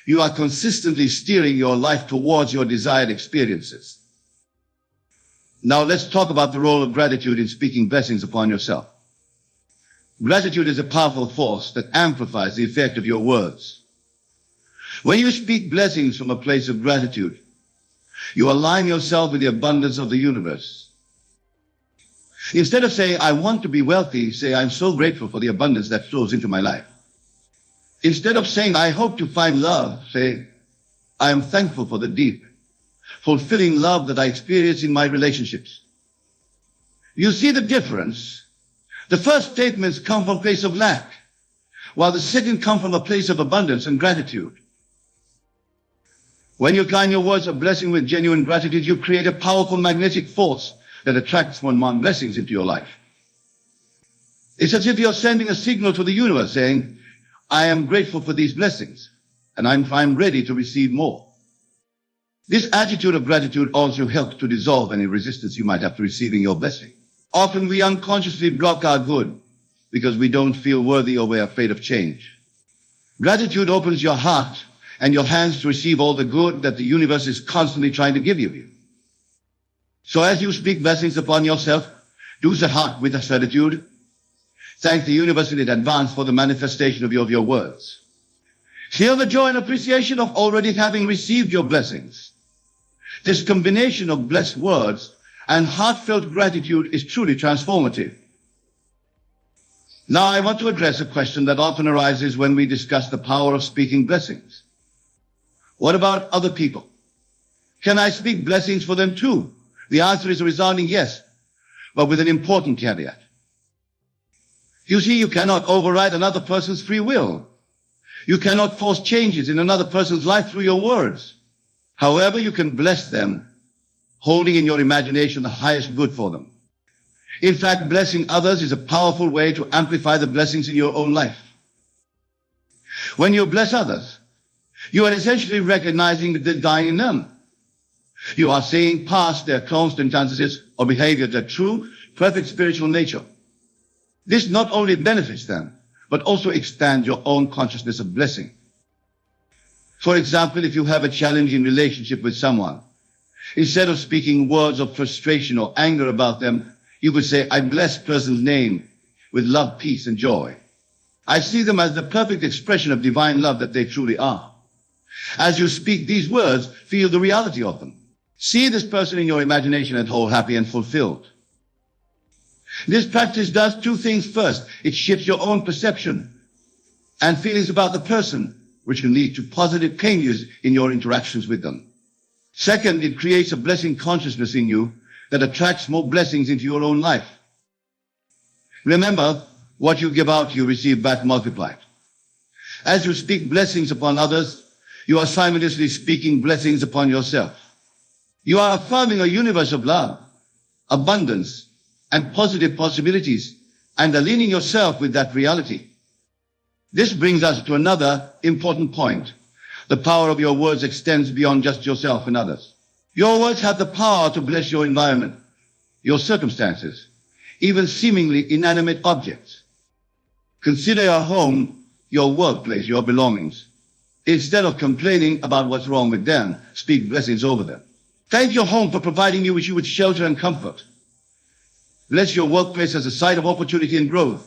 you are consistently steering your life towards your desired experiences. Now let's talk about the role of gratitude in speaking blessings upon yourself. Gratitude is a powerful force that amplifies the effect of your words. When you speak blessings from a place of gratitude, you align yourself with the abundance of the universe. Instead of saying, I want to be wealthy, say, I'm so grateful for the abundance that flows into my life. Instead of saying, I hope to find love, say, I am thankful for the deep, fulfilling love that I experience in my relationships. You see the difference? The first statements come from a place of lack, while the second come from a place of abundance and gratitude. When you align your words of blessing with genuine gratitude, you create a powerful magnetic force that attracts one blessings into your life. It's as if you're sending a signal to the universe saying, I am grateful for these blessings, and I'm ready to receive more. This attitude of gratitude also helps to dissolve any resistance you might have to receiving your blessing. Often we unconsciously block our good because we don't feel worthy or we're afraid of change. Gratitude opens your heart and your hands to receive all the good that the universe is constantly trying to give you. So as you speak blessings upon yourself, do the heart with a certitude. Thank the universe in advance for the manifestation of your words. Feel the joy and appreciation of already having received your blessings. This combination of blessed words and heartfelt gratitude is truly transformative. Now I want to address a question that often arises when we discuss the power of speaking blessings. What about other people? Can I speak blessings for them too? The answer is a resounding yes, but with an important caveat. You see, you cannot override another person's free will. You cannot force changes in another person's life through your words. However, you can bless them, holding in your imagination the highest good for them. In fact, blessing others is a powerful way to amplify the blessings in your own life. When you bless others, you are essentially recognizing the divine in them. You are seeing past their constant tendencies or behavior, their true, perfect spiritual nature. This not only benefits them, but also expands your own consciousness of blessing. For example, if you have a challenging relationship with someone, instead of speaking words of frustration or anger about them, you could say, I bless person's name with love, peace, and joy. I see them as the perfect expression of divine love that they truly are. As you speak these words, feel the reality of them. See this person in your imagination as whole, happy, and fulfilled. This practice does two things. First, it shifts your own perception and feelings about the person, which can lead to positive changes in your interactions with them. Second, it creates a blessing consciousness in you that attracts more blessings into your own life. Remember, what you give out, you receive back multiplied. As you speak blessings upon others, you are simultaneously speaking blessings upon yourself. You are affirming a universe of love, abundance, and positive possibilities, and aligning yourself with that reality. This brings us to another important point. The power of your words extends beyond just yourself and others. Your words have the power to bless your environment, your circumstances, even seemingly inanimate objects. Consider your home, your workplace, your belongings. Instead of complaining about what's wrong with them, speak blessings over them. Thank your home for providing you with shelter and comfort. Bless your workplace as a site of opportunity and growth.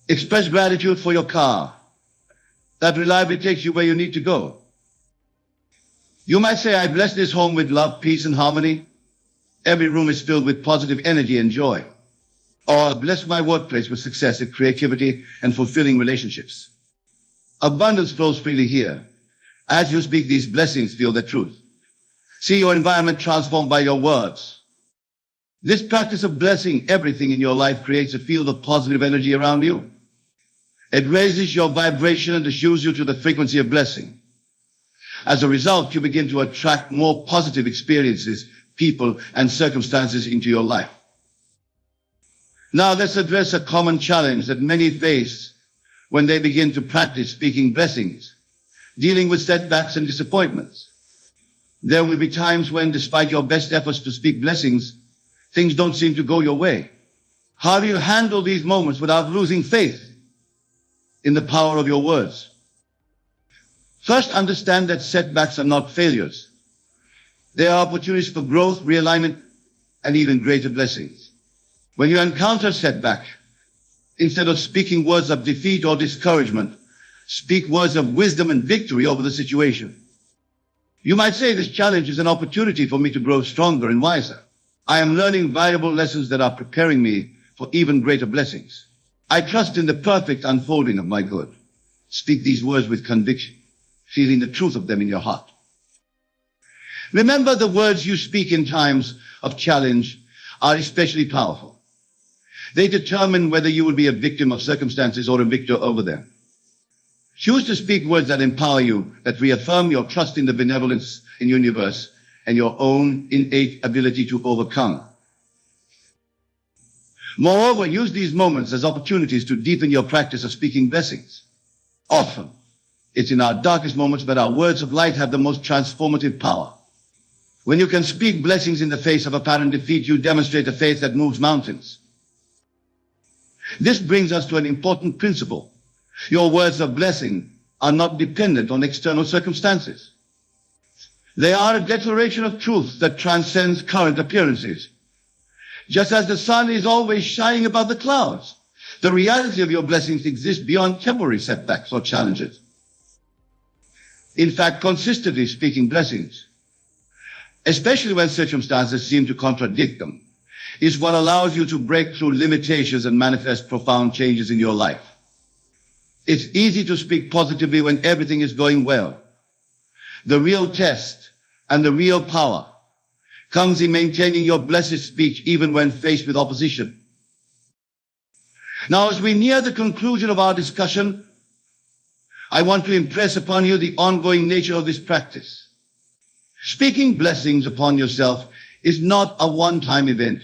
Express gratitude for your car that reliably takes you where you need to go. You might say, I bless this home with love, peace, and harmony. Every room is filled with positive energy and joy. Or bless my workplace with success and creativity and fulfilling relationships. Abundance flows freely here. As you speak these blessings, feel the truth. See your environment transformed by your words. This practice of blessing everything in your life creates a field of positive energy around you. It raises your vibration and assures you to the frequency of blessing. As a result, you begin to attract more positive experiences, people, and circumstances into your life. Now let's address a common challenge that many face when they begin to practice speaking blessings, dealing with setbacks and disappointments. There will be times when, despite your best efforts to speak blessings, things don't seem to go your way. How do you handle these moments without losing faith in the power of your words? First, understand that setbacks are not failures. They are opportunities for growth, realignment, and even greater blessings. When you encounter setback, instead of speaking words of defeat or discouragement, speak words of wisdom and victory over the situation. You might say, this challenge is an opportunity for me to grow stronger and wiser. I am learning valuable lessons that are preparing me for even greater blessings. I trust in the perfect unfolding of my good. Speak these words with conviction, feeling the truth of them in your heart. Remember, the words you speak in times of challenge are especially powerful. They determine whether you will be a victim of circumstances or a victor over them. Choose to speak words that empower you, that reaffirm your trust in the benevolence in the universe and your own innate ability to overcome. Moreover, use these moments as opportunities to deepen your practice of speaking blessings. Often, it's in our darkest moments that our words of light have the most transformative power. When you can speak blessings in the face of apparent defeat, you demonstrate a faith that moves mountains. This brings us to an important principle. Your words of blessing are not dependent on external circumstances. They are a declaration of truth that transcends current appearances. Just as the sun is always shining above the clouds, The reality of your blessings exists beyond temporary setbacks or challenges. In fact, consistently speaking blessings, especially when circumstances seem to contradict them, is what allows you to break through limitations and manifest profound changes in your life. It's easy to speak positively when everything is going well. The real test and the real power comes in maintaining your blessed speech even when faced with opposition. Now, as we near the conclusion of our discussion, I want to impress upon you the ongoing nature of this practice. Speaking blessings upon yourself is not a one-time event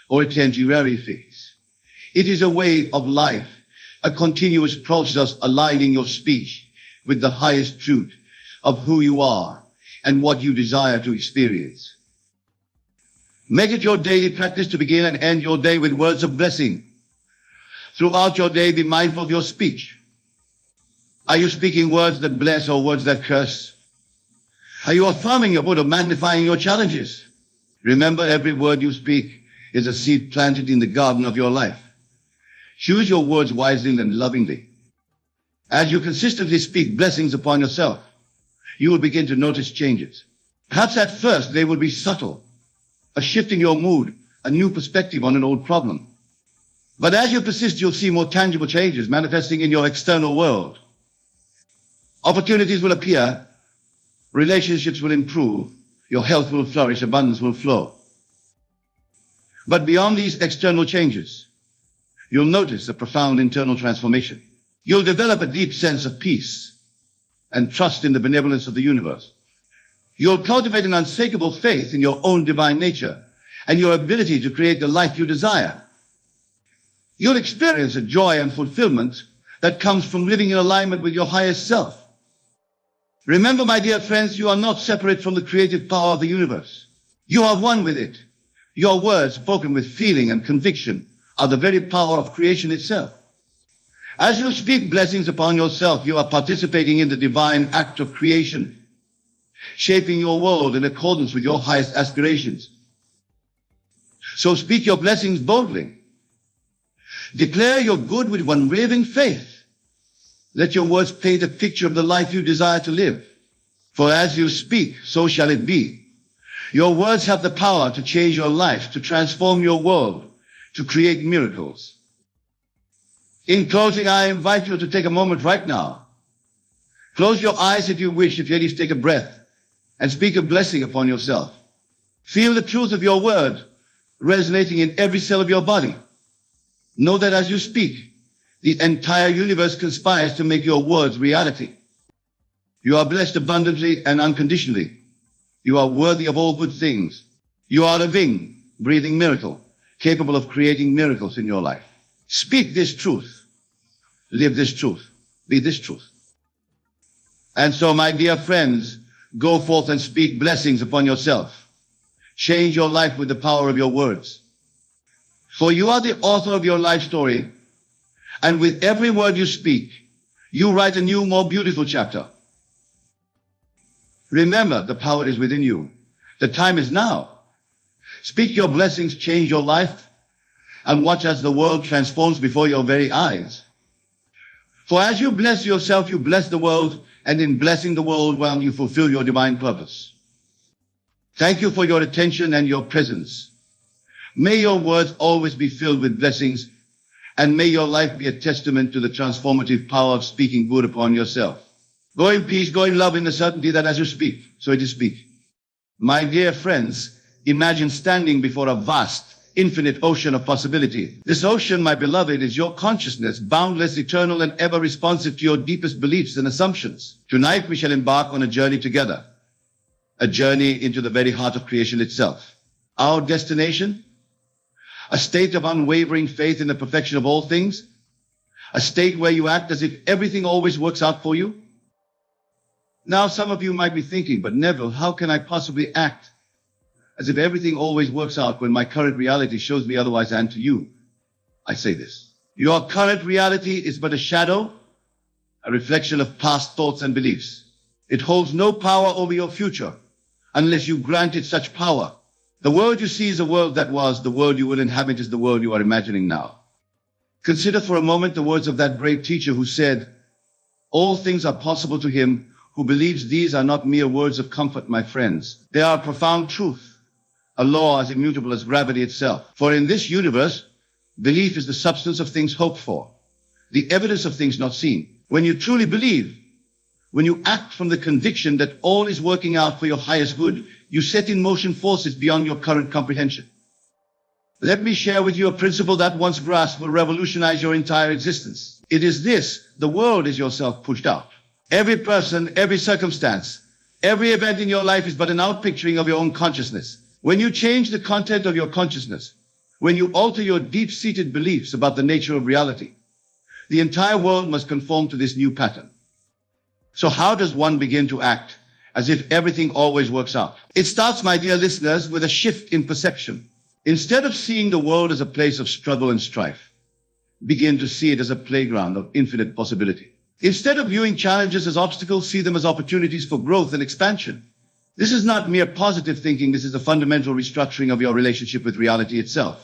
or a temporary phase. It is a way of life, a continuous process aligning your speech with the highest truth of who you are and what you desire to experience. Make it your daily practice to begin and end your day with words of blessing. Throughout your day, be mindful of your speech. Are you speaking words that bless or words that curse? Are you affirming your word or magnifying your challenges? Remember, every word you speak is a seed planted in the garden of your life. Choose your words wisely and lovingly. As you consistently speak blessings upon yourself, you will begin to notice changes. Perhaps at first they will be subtle, a shift in your mood, a new perspective on an old problem. But as you persist, you'll see more tangible changes manifesting in your external world. Opportunities will appear, relationships will improve, your health will flourish, abundance will flow. But beyond these external changes, you'll notice a profound internal transformation. You'll develop a deep sense of peace and trust in the benevolence of the universe. You'll cultivate an unshakable faith in your own divine nature and your ability to create the life you desire. You'll experience a joy and fulfillment that comes from living in alignment with your highest self. Remember, my dear friends, you are not separate from the creative power of the universe. You are one with it. Your words, spoken with feeling and conviction, are the very power of creation itself. As you speak blessings upon yourself, you are participating in the divine act of creation, shaping your world in accordance with your highest aspirations. So speak your blessings boldly. Declare your good with unwavering faith. Let your words paint a picture of the life you desire to live. For as you speak, so shall it be. Your words have the power to change your life, to transform your world, to create miracles. In closing, I invite you to take a moment right now. Close your eyes if you wish, if you at least take a breath, and speak a blessing upon yourself. Feel the truth of your word resonating in every cell of your body. Know that as you speak, the entire universe conspires to make your words reality. You are blessed abundantly and unconditionally. You are worthy of all good things. You are a living, breathing miracle, capable of creating miracles in your life. Speak this truth. Live this truth. Be this truth. And so, my dear friends, go forth and speak blessings upon yourself. Change your life with the power of your words. For you are the author of your life story, and with every word you speak, you write a new, more beautiful chapter. Remember, the power is within you. The time is now. Speak your blessings, change your life, and watch as the world transforms before your very eyes. For as you bless yourself, you bless the world, and in blessing the world, well, you fulfill your divine purpose. Thank you for your attention and your presence. May your words always be filled with blessings, and may your life be a testament to the transformative power of speaking good upon yourself. Go in peace, go in love, in the certainty that as you speak, so it is speak. My dear friends, imagine standing before a vast, infinite ocean of possibility. This ocean, my beloved, is your consciousness, boundless, eternal, and ever responsive to your deepest beliefs and assumptions. Tonight we shall embark on a journey together, a journey into the very heart of creation itself. Our destination? A state of unwavering faith in the perfection of all things, a state where you act as if everything always works out for you. Now, some of you might be thinking, but Neville, how can I possibly act as if everything always works out when my current reality shows me otherwise? And to you, I say this. Your current reality is but a shadow, a reflection of past thoughts and beliefs. It holds no power over your future unless you grant it such power. The world you see is a world that was. The world you will inhabit is the world you are imagining now. Consider for a moment the words of that great teacher who said, "All things are possible to him who believes." These are not mere words of comfort, my friends. They are profound truth, a law as immutable as gravity itself. For in this universe, belief is the substance of things hoped for, the evidence of things not seen. When you truly believe, when you act from the conviction that all is working out for your highest good, you set in motion forces beyond your current comprehension. Let me share with you a principle that once grasped will revolutionize your entire existence. It is this: the world is yourself pushed out. Every person, every circumstance, every event in your life is but an outpicturing of your own consciousness. When you change the content of your consciousness, when you alter your deep-seated beliefs about the nature of reality, the entire world must conform to this new pattern. So how does one begin to act as if everything always works out? It starts, my dear listeners, with a shift in perception. Instead of seeing the world as a place of struggle and strife, begin to see it as a playground of infinite possibility. Instead of viewing challenges as obstacles, see them as opportunities for growth and expansion. This is not mere positive thinking. This is a fundamental restructuring of your relationship with reality itself.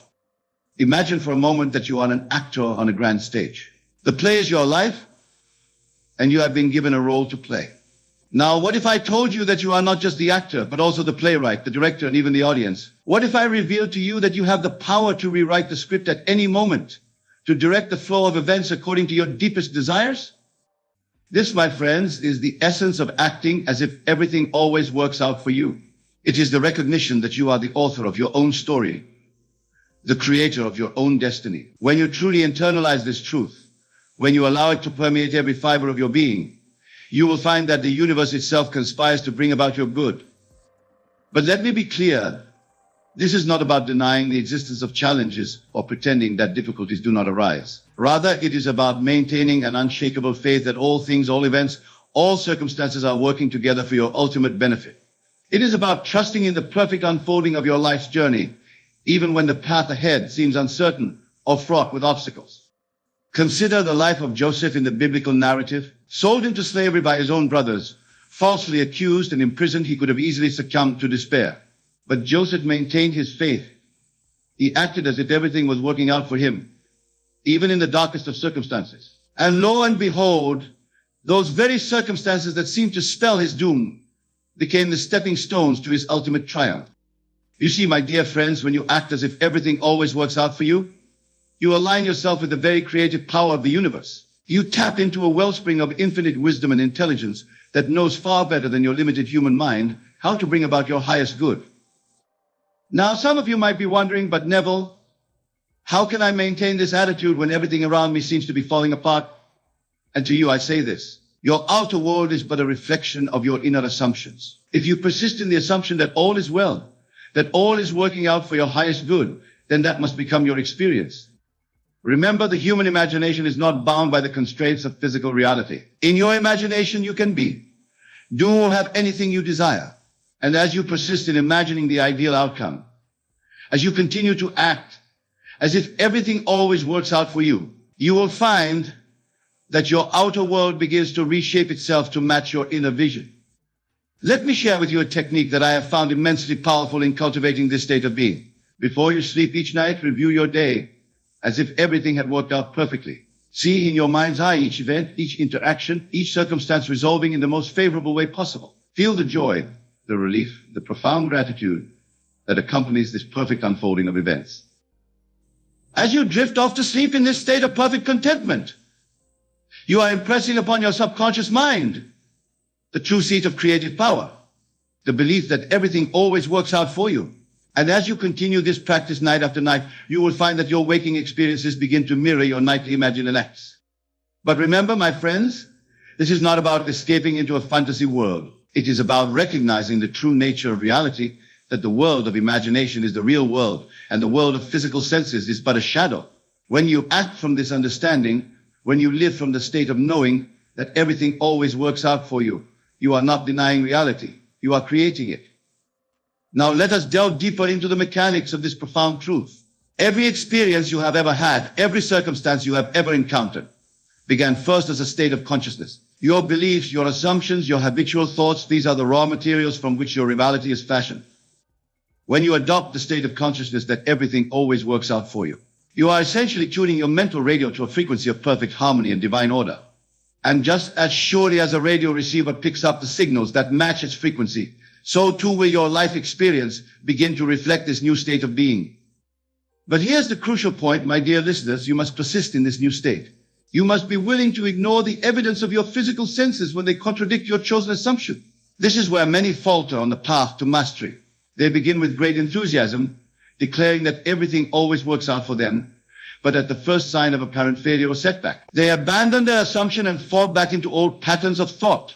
Imagine for a moment that you are an actor on a grand stage. The play is your life, and you have been given a role to play. Now, what if I told you that you are not just the actor, but also the playwright, the director, and even the audience? What if I revealed to you that you have the power to rewrite the script at any moment, to direct the flow of events according to your deepest desires? This, my friends, is the essence of acting as if everything always works out for you. It is the recognition that you are the author of your own story, the creator of your own destiny. When you truly internalize this truth, when you allow it to permeate every fiber of your being, you will find that the universe itself conspires to bring about your good. But let me be clear, this is not about denying the existence of challenges or pretending that difficulties do not arise. Rather, it is about maintaining an unshakable faith that all things, all events, all circumstances are working together for your ultimate benefit. It is about trusting in the perfect unfolding of your life's journey, even when the path ahead seems uncertain or fraught with obstacles. Consider the life of Joseph in the biblical narrative. Sold into slavery by his own brothers, falsely accused and imprisoned, he could have easily succumbed to despair. But Joseph maintained his faith. He acted as if everything was working out for him, even in the darkest of circumstances. And lo and behold, those very circumstances that seemed to spell his doom became the stepping stones to his ultimate triumph. You see, my dear friends, when you act as if everything always works out for you, you align yourself with the very creative power of the universe. You tap into a wellspring of infinite wisdom and intelligence that knows far better than your limited human mind how to bring about your highest good. Now, some of you might be wondering, but Neville, how can I maintain this attitude when everything around me seems to be falling apart? And to you, I say this: your outer world is but a reflection of your inner assumptions. If you persist in the assumption that all is well, that all is working out for your highest good, then that must become your experience. Remember, the human imagination is not bound by the constraints of physical reality. In your imagination, you can be, do or have anything you desire. And as you persist in imagining the ideal outcome, as you continue to act as if everything always works out for you, you will find that your outer world begins to reshape itself to match your inner vision. Let me share with you a technique that I have found immensely powerful in cultivating this state of being. Before you sleep each night, review your day as if everything had worked out perfectly. See in your mind's eye each event, each interaction, each circumstance resolving in the most favorable way possible. Feel the joy, the relief, the profound gratitude that accompanies this perfect unfolding of events. As you drift off to sleep in this state of perfect contentment, you are impressing upon your subconscious mind the true seat of creative power, the belief that everything always works out for you. And as you continue this practice night after night, you will find that your waking experiences begin to mirror your nightly imagined acts. But remember, my friends, this is not about escaping into a fantasy world. It is about recognizing the true nature of reality, that the world of imagination is the real world, and the world of physical senses is but a shadow. When you act from this understanding, when you live from the state of knowing that everything always works out for you, you are not denying reality. You are creating it. Now let us delve deeper into the mechanics of this profound truth. Every experience you have ever had, every circumstance you have ever encountered, began first as a state of consciousness. Your beliefs, your assumptions, your habitual thoughts, these are the raw materials from which your reality is fashioned. When you adopt the state of consciousness that everything always works out for you, You are essentially tuning your mental radio to a frequency of perfect harmony and divine order. And just as surely as a radio receiver picks up the signals that match its frequency, so too will your life experience begin to reflect this new state of being. But here's the crucial point, my dear listeners. You must persist in this new state. You must be willing to ignore the evidence of your physical senses when they contradict your chosen assumption. This is where many falter on the path to mastery. They begin with great enthusiasm, declaring that everything always works out for them, but at the first sign of apparent failure or setback, they abandon their assumption and fall back into old patterns of thought.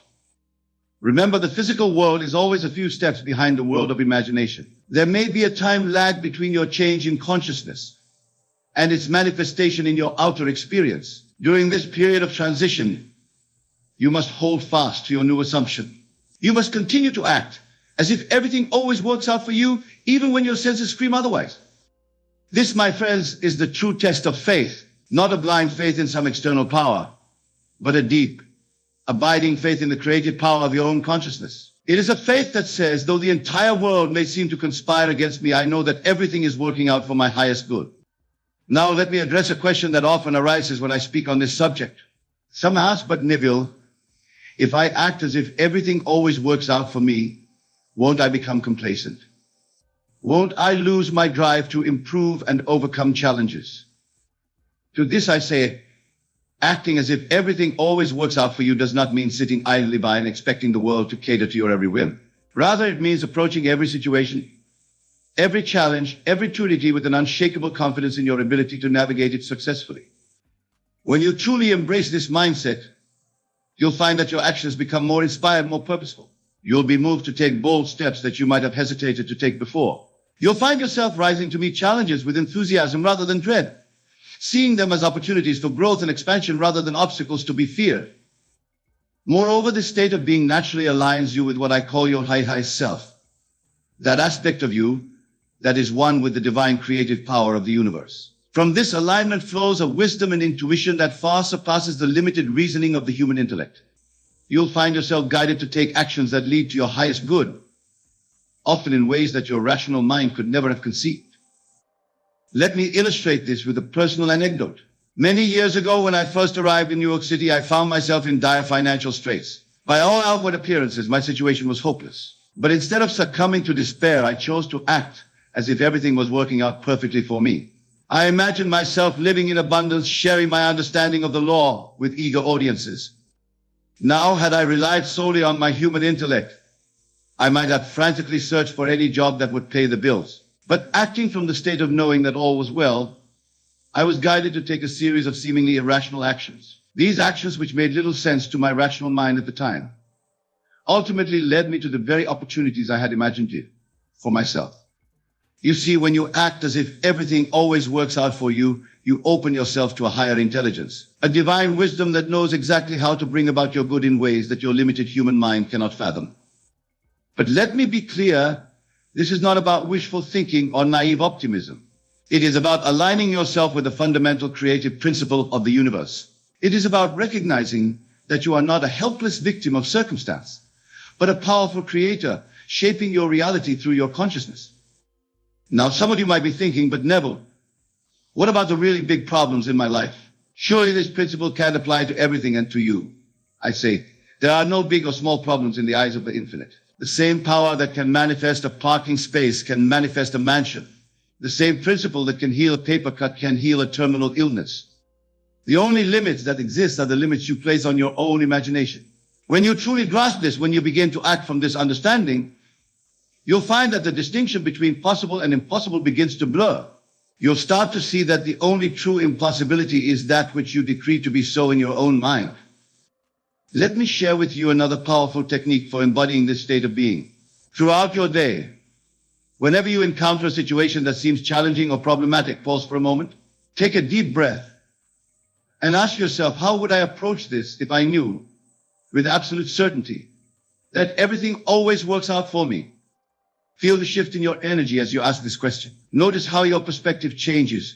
Remember, the physical world is always a few steps behind the world of imagination. There may be a time lag between your change in consciousness and its manifestation in your outer experience. During this period of transition, you must hold fast to your new assumption. You must continue to act as if everything always works out for you, even when your senses scream otherwise. This, my friends, is the true test of faith, not a blind faith in some external power, but a deep, abiding faith in the creative power of your own consciousness. It is a faith that says, though the entire world may seem to conspire against me, I know that everything is working out for my highest good. Now let me address a question that often arises when I speak on this subject. Some ask, but Neville, if I act as if everything always works out for me, won't I become complacent? Won't I lose my drive to improve and overcome challenges? To this I say, acting as if everything always works out for you does not mean sitting idly by and expecting the world to cater to your every whim. Rather, it means approaching every situation, every challenge, every opportunity with an unshakable confidence in your ability to navigate it successfully. When you truly embrace this mindset, you'll find that your actions become more inspired, more purposeful. You'll be moved to take bold steps that you might have hesitated to take before. You'll find yourself rising to meet challenges with enthusiasm rather than dread, seeing them as opportunities for growth and expansion rather than obstacles to be feared. Moreover, this state of being naturally aligns you with what I call your high self, that aspect of you that is one with the divine creative power of the universe. From this alignment flows a wisdom and intuition that far surpasses the limited reasoning of the human intellect. You'll find yourself guided to take actions that lead to your highest good, often in ways that your rational mind could never have conceived. Let me illustrate this with a personal anecdote. Many years ago, when I first arrived in New York City, I found myself in dire financial straits. By all outward appearances, my situation was hopeless. But instead of succumbing to despair, I chose to act as if everything was working out perfectly for me. I imagined myself living in abundance, sharing my understanding of the law with eager audiences. Now, had I relied solely on my human intellect, I might have frantically searched for any job that would pay the bills. But acting from the state of knowing that all was well, I was guided to take a series of seemingly irrational actions. These actions, which made little sense to my rational mind at the time, ultimately led me to the very opportunities I had imagined for myself. You see, when you act as if everything always works out for you, you open yourself to a higher intelligence, a divine wisdom that knows exactly how to bring about your good in ways that your limited human mind cannot fathom. But let me be clear, this is not about wishful thinking or naive optimism. It is about aligning yourself with the fundamental creative principle of the universe. It is about recognizing that you are not a helpless victim of circumstance, but a powerful creator shaping your reality through your consciousness. Now, some of you might be thinking, but Neville, what about the really big problems in my life? Surely this principle can't apply to everything and to you. I say, there are no big or small problems in the eyes of the infinite. The same power that can manifest a parking space can manifest a mansion. The same principle that can heal a paper cut can heal a terminal illness. The only limits that exist are the limits you place on your own imagination. When you truly grasp this, when you begin to act from this understanding, you'll find that the distinction between possible and impossible begins to blur. You'll start to see that the only true impossibility is that which you decree to be so in your own mind. Let me share with you another powerful technique for embodying this state of being. Throughout your day, whenever you encounter a situation that seems challenging or problematic, pause for a moment, take a deep breath, and ask yourself, how would I approach this if I knew with absolute certainty that everything always works out for me? Feel the shift in your energy as you ask this question. Notice how your perspective changes,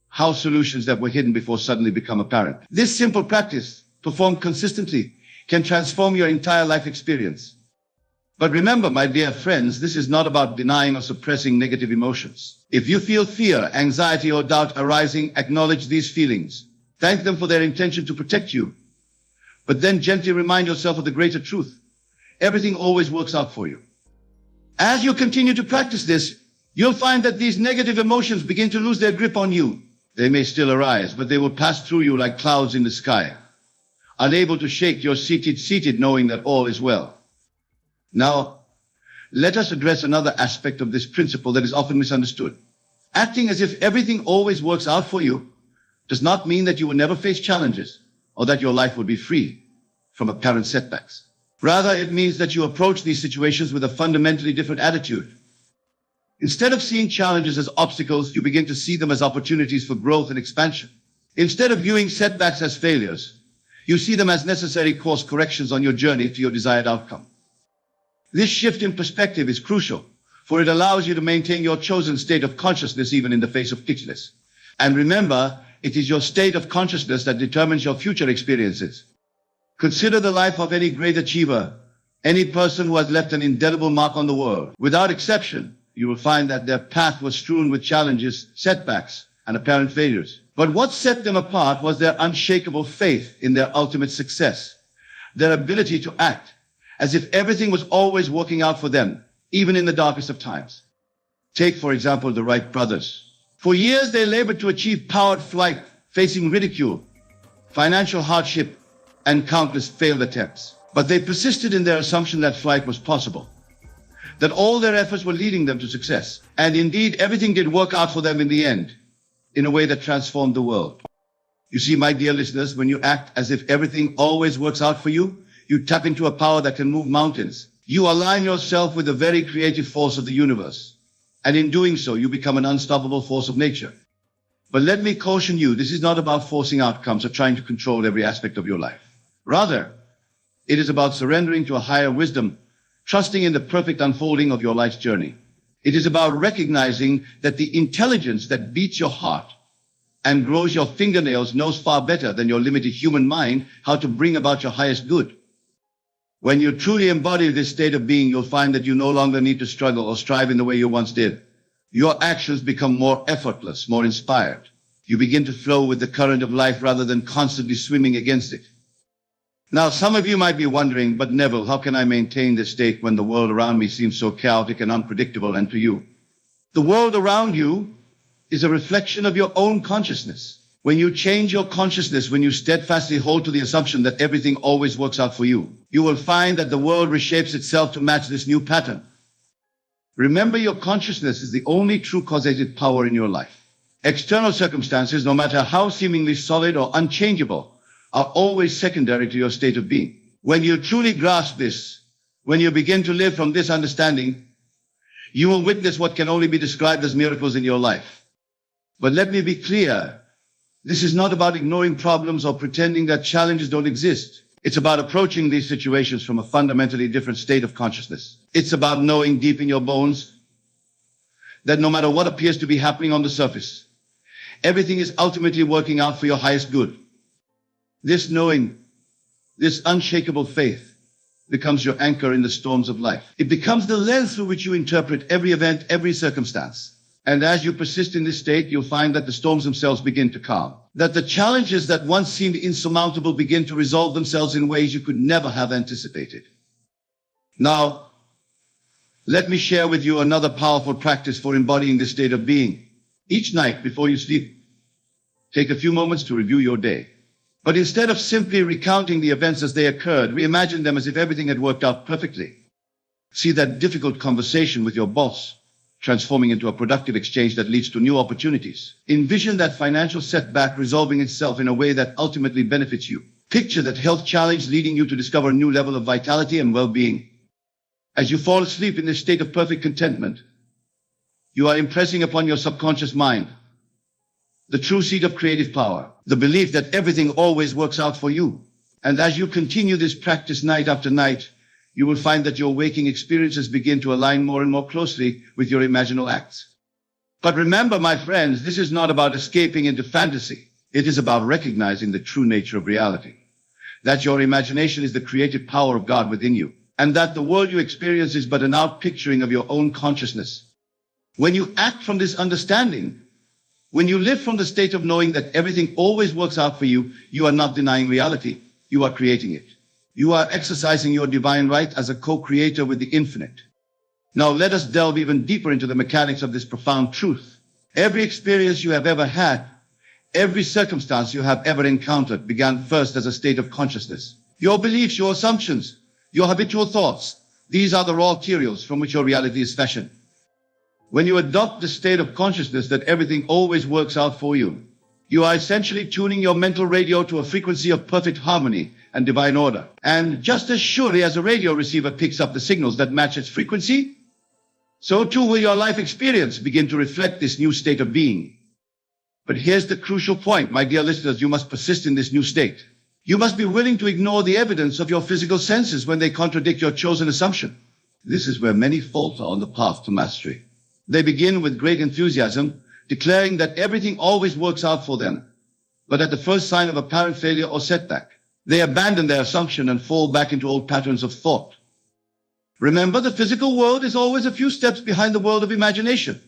how solutions that were hidden before suddenly become apparent. This simple practice, performed consistently, can transform your entire life experience. But remember, my dear friends, this is not about denying or suppressing negative emotions. If you feel fear, anxiety, or doubt arising, acknowledge these feelings. Thank them for their intention to protect you. But then gently remind yourself of the greater truth. Everything always works out for you. As you continue to practice this, you'll find that these negative emotions begin to lose their grip on you. They may still arise, but they will pass through you like clouds in the sky, unable to shake your seated knowing that all is well. Now, let us address another aspect of this principle that is often misunderstood. Acting as if everything always works out for you does not mean that you will never face challenges or that your life will be free from apparent setbacks. Rather, it means that you approach these situations with a fundamentally different attitude. Instead of seeing challenges as obstacles, you begin to see them as opportunities for growth and expansion. Instead of viewing setbacks as failures, you see them as necessary course corrections on your journey to your desired outcome. This shift in perspective is crucial, for it allows you to maintain your chosen state of consciousness even in the face of pitfalls. And remember, it is your state of consciousness that determines your future experiences. Consider the life of any great achiever, any person who has left an indelible mark on the world. Without exception, you will find that their path was strewn with challenges, setbacks, and apparent failures. But what set them apart was their unshakable faith in their ultimate success, their ability to act as if everything was always working out for them, even in the darkest of times. Take, for example, the Wright brothers. For years, they labored to achieve powered flight, facing ridicule, financial hardship, and countless failed attempts. But they persisted in their assumption that flight was possible, that all their efforts were leading them to success. And indeed, everything did work out for them in the end, in a way that transformed the world. You see, my dear listeners, when you act as if everything always works out for you, you tap into a power that can move mountains. You align yourself with the very creative force of the universe. And in doing so, you become an unstoppable force of nature. But let me caution you, this is not about forcing outcomes or trying to control every aspect of your life. Rather, it is about surrendering to a higher wisdom, trusting in the perfect unfolding of your life's journey. It is about recognizing that the intelligence that beats your heart and grows your fingernails knows far better than your limited human mind how to bring about your highest good. When you truly embody this state of being, you'll find that you no longer need to struggle or strive in the way you once did. Your actions become more effortless, more inspired. You begin to flow with the current of life rather than constantly swimming against it. Now, some of you might be wondering, but Neville, how can I maintain this state when the world around me seems so chaotic and unpredictable? And to you, the world around you is a reflection of your own consciousness. When you change your consciousness, when you steadfastly hold to the assumption that everything always works out for you, you will find that the world reshapes itself to match this new pattern. Remember, your consciousness is the only true causative power in your life. External circumstances, no matter how seemingly solid or unchangeable, are always secondary to your state of being. When you truly grasp this, when you begin to live from this understanding, you will witness what can only be described as miracles in your life. But let me be clear. This is not about ignoring problems or pretending that challenges don't exist. It's about approaching these situations from a fundamentally different state of consciousness. It's about knowing deep in your bones that no matter what appears to be happening on the surface, everything is ultimately working out for your highest good. This knowing, this unshakable faith, becomes your anchor in the storms of life. It becomes the lens through which you interpret every event, every circumstance. And as you persist in this state, you'll find that the storms themselves begin to calm. That the challenges that once seemed insurmountable begin to resolve themselves in ways you could never have anticipated. Now, let me share with you another powerful practice for embodying this state of being. Each night before you sleep, take a few moments to review your day. But instead of simply recounting the events as they occurred, reimagine them as if everything had worked out perfectly. See that difficult conversation with your boss transforming into a productive exchange that leads to new opportunities. Envision that financial setback resolving itself in a way that ultimately benefits you. Picture that health challenge leading you to discover a new level of vitality and well-being. As you fall asleep in this state of perfect contentment, you are impressing upon your subconscious mind the true seed of creative power, the belief that everything always works out for you. And as you continue this practice night after night, you will find that your waking experiences begin to align more and more closely with your imaginal acts. But remember, my friends, this is not about escaping into fantasy. It is about recognizing the true nature of reality. That your imagination is the creative power of God within you. and that the world you experience is but an outpicturing of your own consciousness. When you act from this understanding, when you live from the state of knowing that everything always works out for you, you are not denying reality, you are creating it. You are exercising your divine right as a co-creator with the infinite. Now let us delve even deeper into the mechanics of this profound truth. Every experience you have ever had, every circumstance you have ever encountered began first as a state of consciousness. Your beliefs, your assumptions, your habitual thoughts, these are the raw materials from which your reality is fashioned. When you adopt the state of consciousness that everything always works out for you, you are essentially tuning your mental radio to a frequency of perfect harmony and divine order. And just as surely as a radio receiver picks up the signals that match its frequency, so too will your life experience begin to reflect this new state of being. But here's the crucial point, my dear listeners, you must persist in this new state. You must be willing to ignore the evidence of your physical senses when they contradict your chosen assumption. This is where many falter on the path to mastery. They begin with great enthusiasm, declaring that everything always works out for them. But at the first sign of apparent failure or setback, they abandon their assumption and fall back into old patterns of thought. Remember, the physical world is always a few steps behind the world of imagination.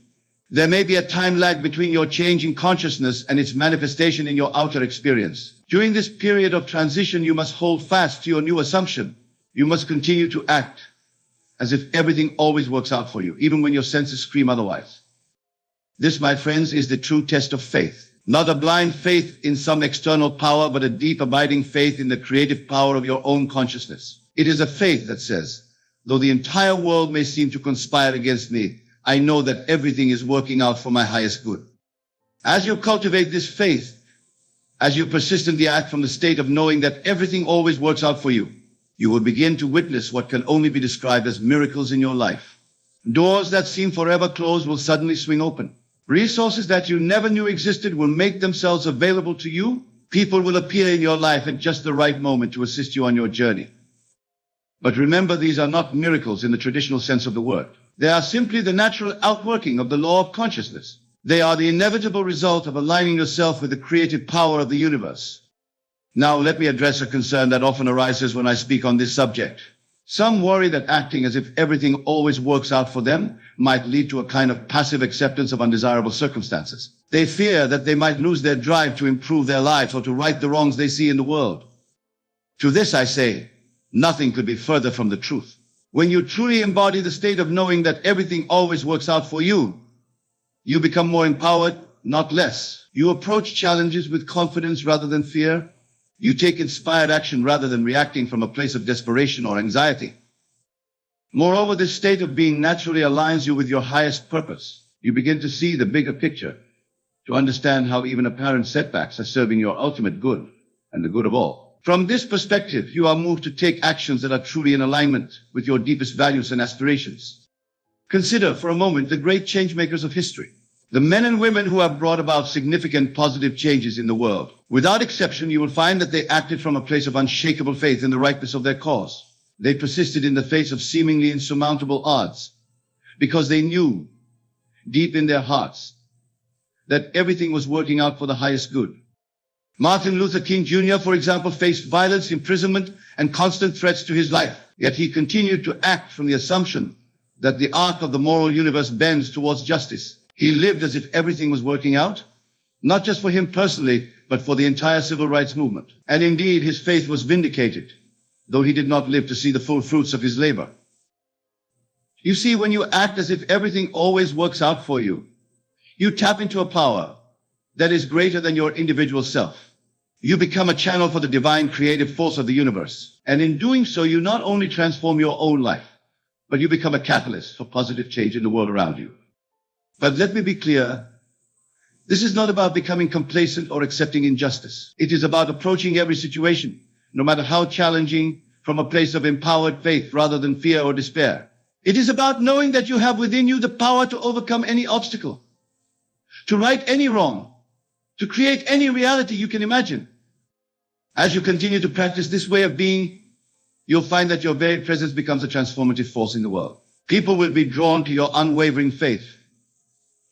There may be a time lag between your change in consciousness and its manifestation in your outer experience. During this period of transition, you must hold fast to your new assumption. You must continue to act as if everything always works out for you, even when your senses scream otherwise. This, my friends, is the true test of faith. Not a blind faith in some external power, but a deep, abiding faith in the creative power of your own consciousness. It is a faith that says, though the entire world may seem to conspire against me, I know that everything is working out for my highest good. As you cultivate this faith, as you persistently act from the state of knowing that everything always works out for you, you will begin to witness what can only be described as miracles in your life. Doors that seem forever closed will suddenly swing open. Resources that you never knew existed will make themselves available to you. People will appear in your life at just the right moment to assist you on your journey. But remember, these are not miracles in the traditional sense of the word. They are simply the natural outworking of the law of consciousness. They are the inevitable result of aligning yourself with the creative power of the universe. Now, let me address a concern that often arises when I speak on this subject. Some worry that acting as if everything always works out for them might lead to a kind of passive acceptance of undesirable circumstances. They fear that they might lose their drive to improve their lives or to right the wrongs they see in the world. To this I say, nothing could be further from the truth. When you truly embody the state of knowing that everything always works out for you, you become more empowered, not less. You approach challenges with confidence rather than fear. You take inspired action rather than reacting from a place of desperation or anxiety. Moreover, this state of being naturally aligns you with your highest purpose. You begin to see the bigger picture, to understand how even apparent setbacks are serving your ultimate good and the good of all. From this perspective, you are moved to take actions that are truly in alignment with your deepest values and aspirations. Consider for a moment the great change makers of history. The men and women who have brought about significant positive changes in the world. Without exception, you will find that they acted from a place of unshakable faith in the rightness of their cause. They persisted in the face of seemingly insurmountable odds because they knew deep in their hearts that everything was working out for the highest good. Martin Luther King Jr., for example, faced violence, imprisonment, and constant threats to his life. Yet he continued to act from the assumption that the arc of the moral universe bends towards justice. He lived as if everything was working out, not just for him personally, but for the entire civil rights movement. And indeed, his faith was vindicated, though he did not live to see the full fruits of his labor. You see, when you act as if everything always works out for you, you tap into a power that is greater than your individual self. You become a channel for the divine creative force of the universe. And in doing so, you not only transform your own life, but you become a catalyst for positive change in the world around you. But let me be clear, this is not about becoming complacent or accepting injustice. It is about approaching every situation, no matter how challenging, from a place of empowered faith rather than fear or despair. It is about knowing that you have within you the power to overcome any obstacle, to right any wrong, to create any reality you can imagine. As you continue to practice this way of being, you'll find that your very presence becomes a transformative force in the world. People will be drawn to your unwavering faith,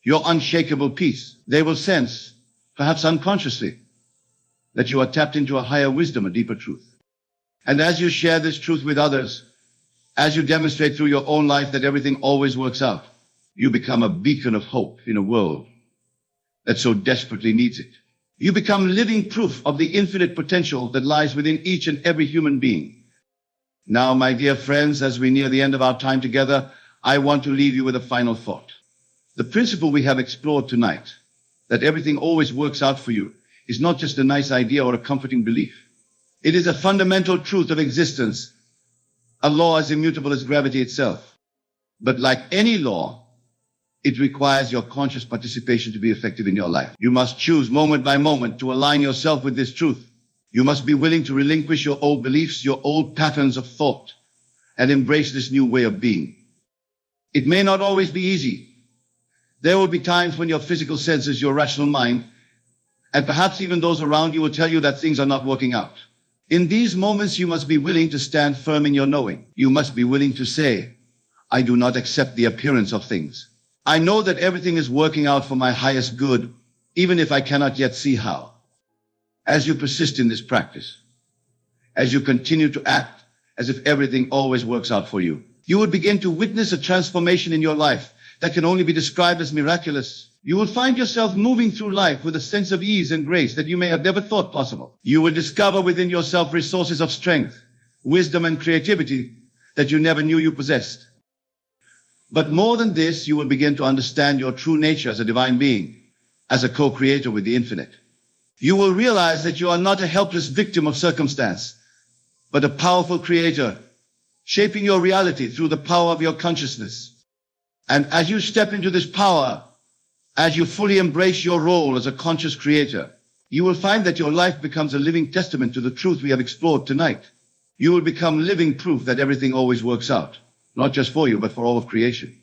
your unshakable peace. They will sense, perhaps unconsciously, that you are tapped into a higher wisdom, a deeper truth. And as you share this truth with others, As you demonstrate through your own life that everything always works out, you become a beacon of hope in a world that so desperately needs it. You become living proof of the infinite potential that lies within each and every human being. Now, my dear friends, as we near the end of our time together, I want to leave you with a final thought. The principle we have explored tonight, that everything always works out for you, is not just a nice idea or a comforting belief. It is a fundamental truth of existence, a law as immutable as gravity itself. But like any law, it requires your conscious participation to be effective in your life. You must choose moment by moment to align yourself with this truth. You must be willing to relinquish your old beliefs, your old patterns of thought, and embrace this new way of being. It may not always be easy. There will be times when your physical senses, your rational mind, and perhaps even those around you will tell you that things are not working out. In these moments, you must be willing to stand firm in your knowing. You must be willing to say, I do not accept the appearance of things. I know that everything is working out for my highest good, even if I cannot yet see how. As you persist in this practice, as you continue to act as if everything always works out for you, you will begin to witness a transformation in your life that can only be described as miraculous. You will find yourself moving through life with a sense of ease and grace that you may have never thought possible. You will discover within yourself resources of strength, wisdom, and creativity that you never knew you possessed. But more than this, you will begin to understand your true nature as a divine being, as a co-creator with the infinite. You will realize that you are not a helpless victim of circumstance, but a powerful creator, shaping your reality through the power of your consciousness. And as you step into this power, as you fully embrace your role as a conscious creator, you will find that your life becomes a living testament to the truth we have explored tonight. You will become living proof that everything always works out, not just for you, but for all of creation.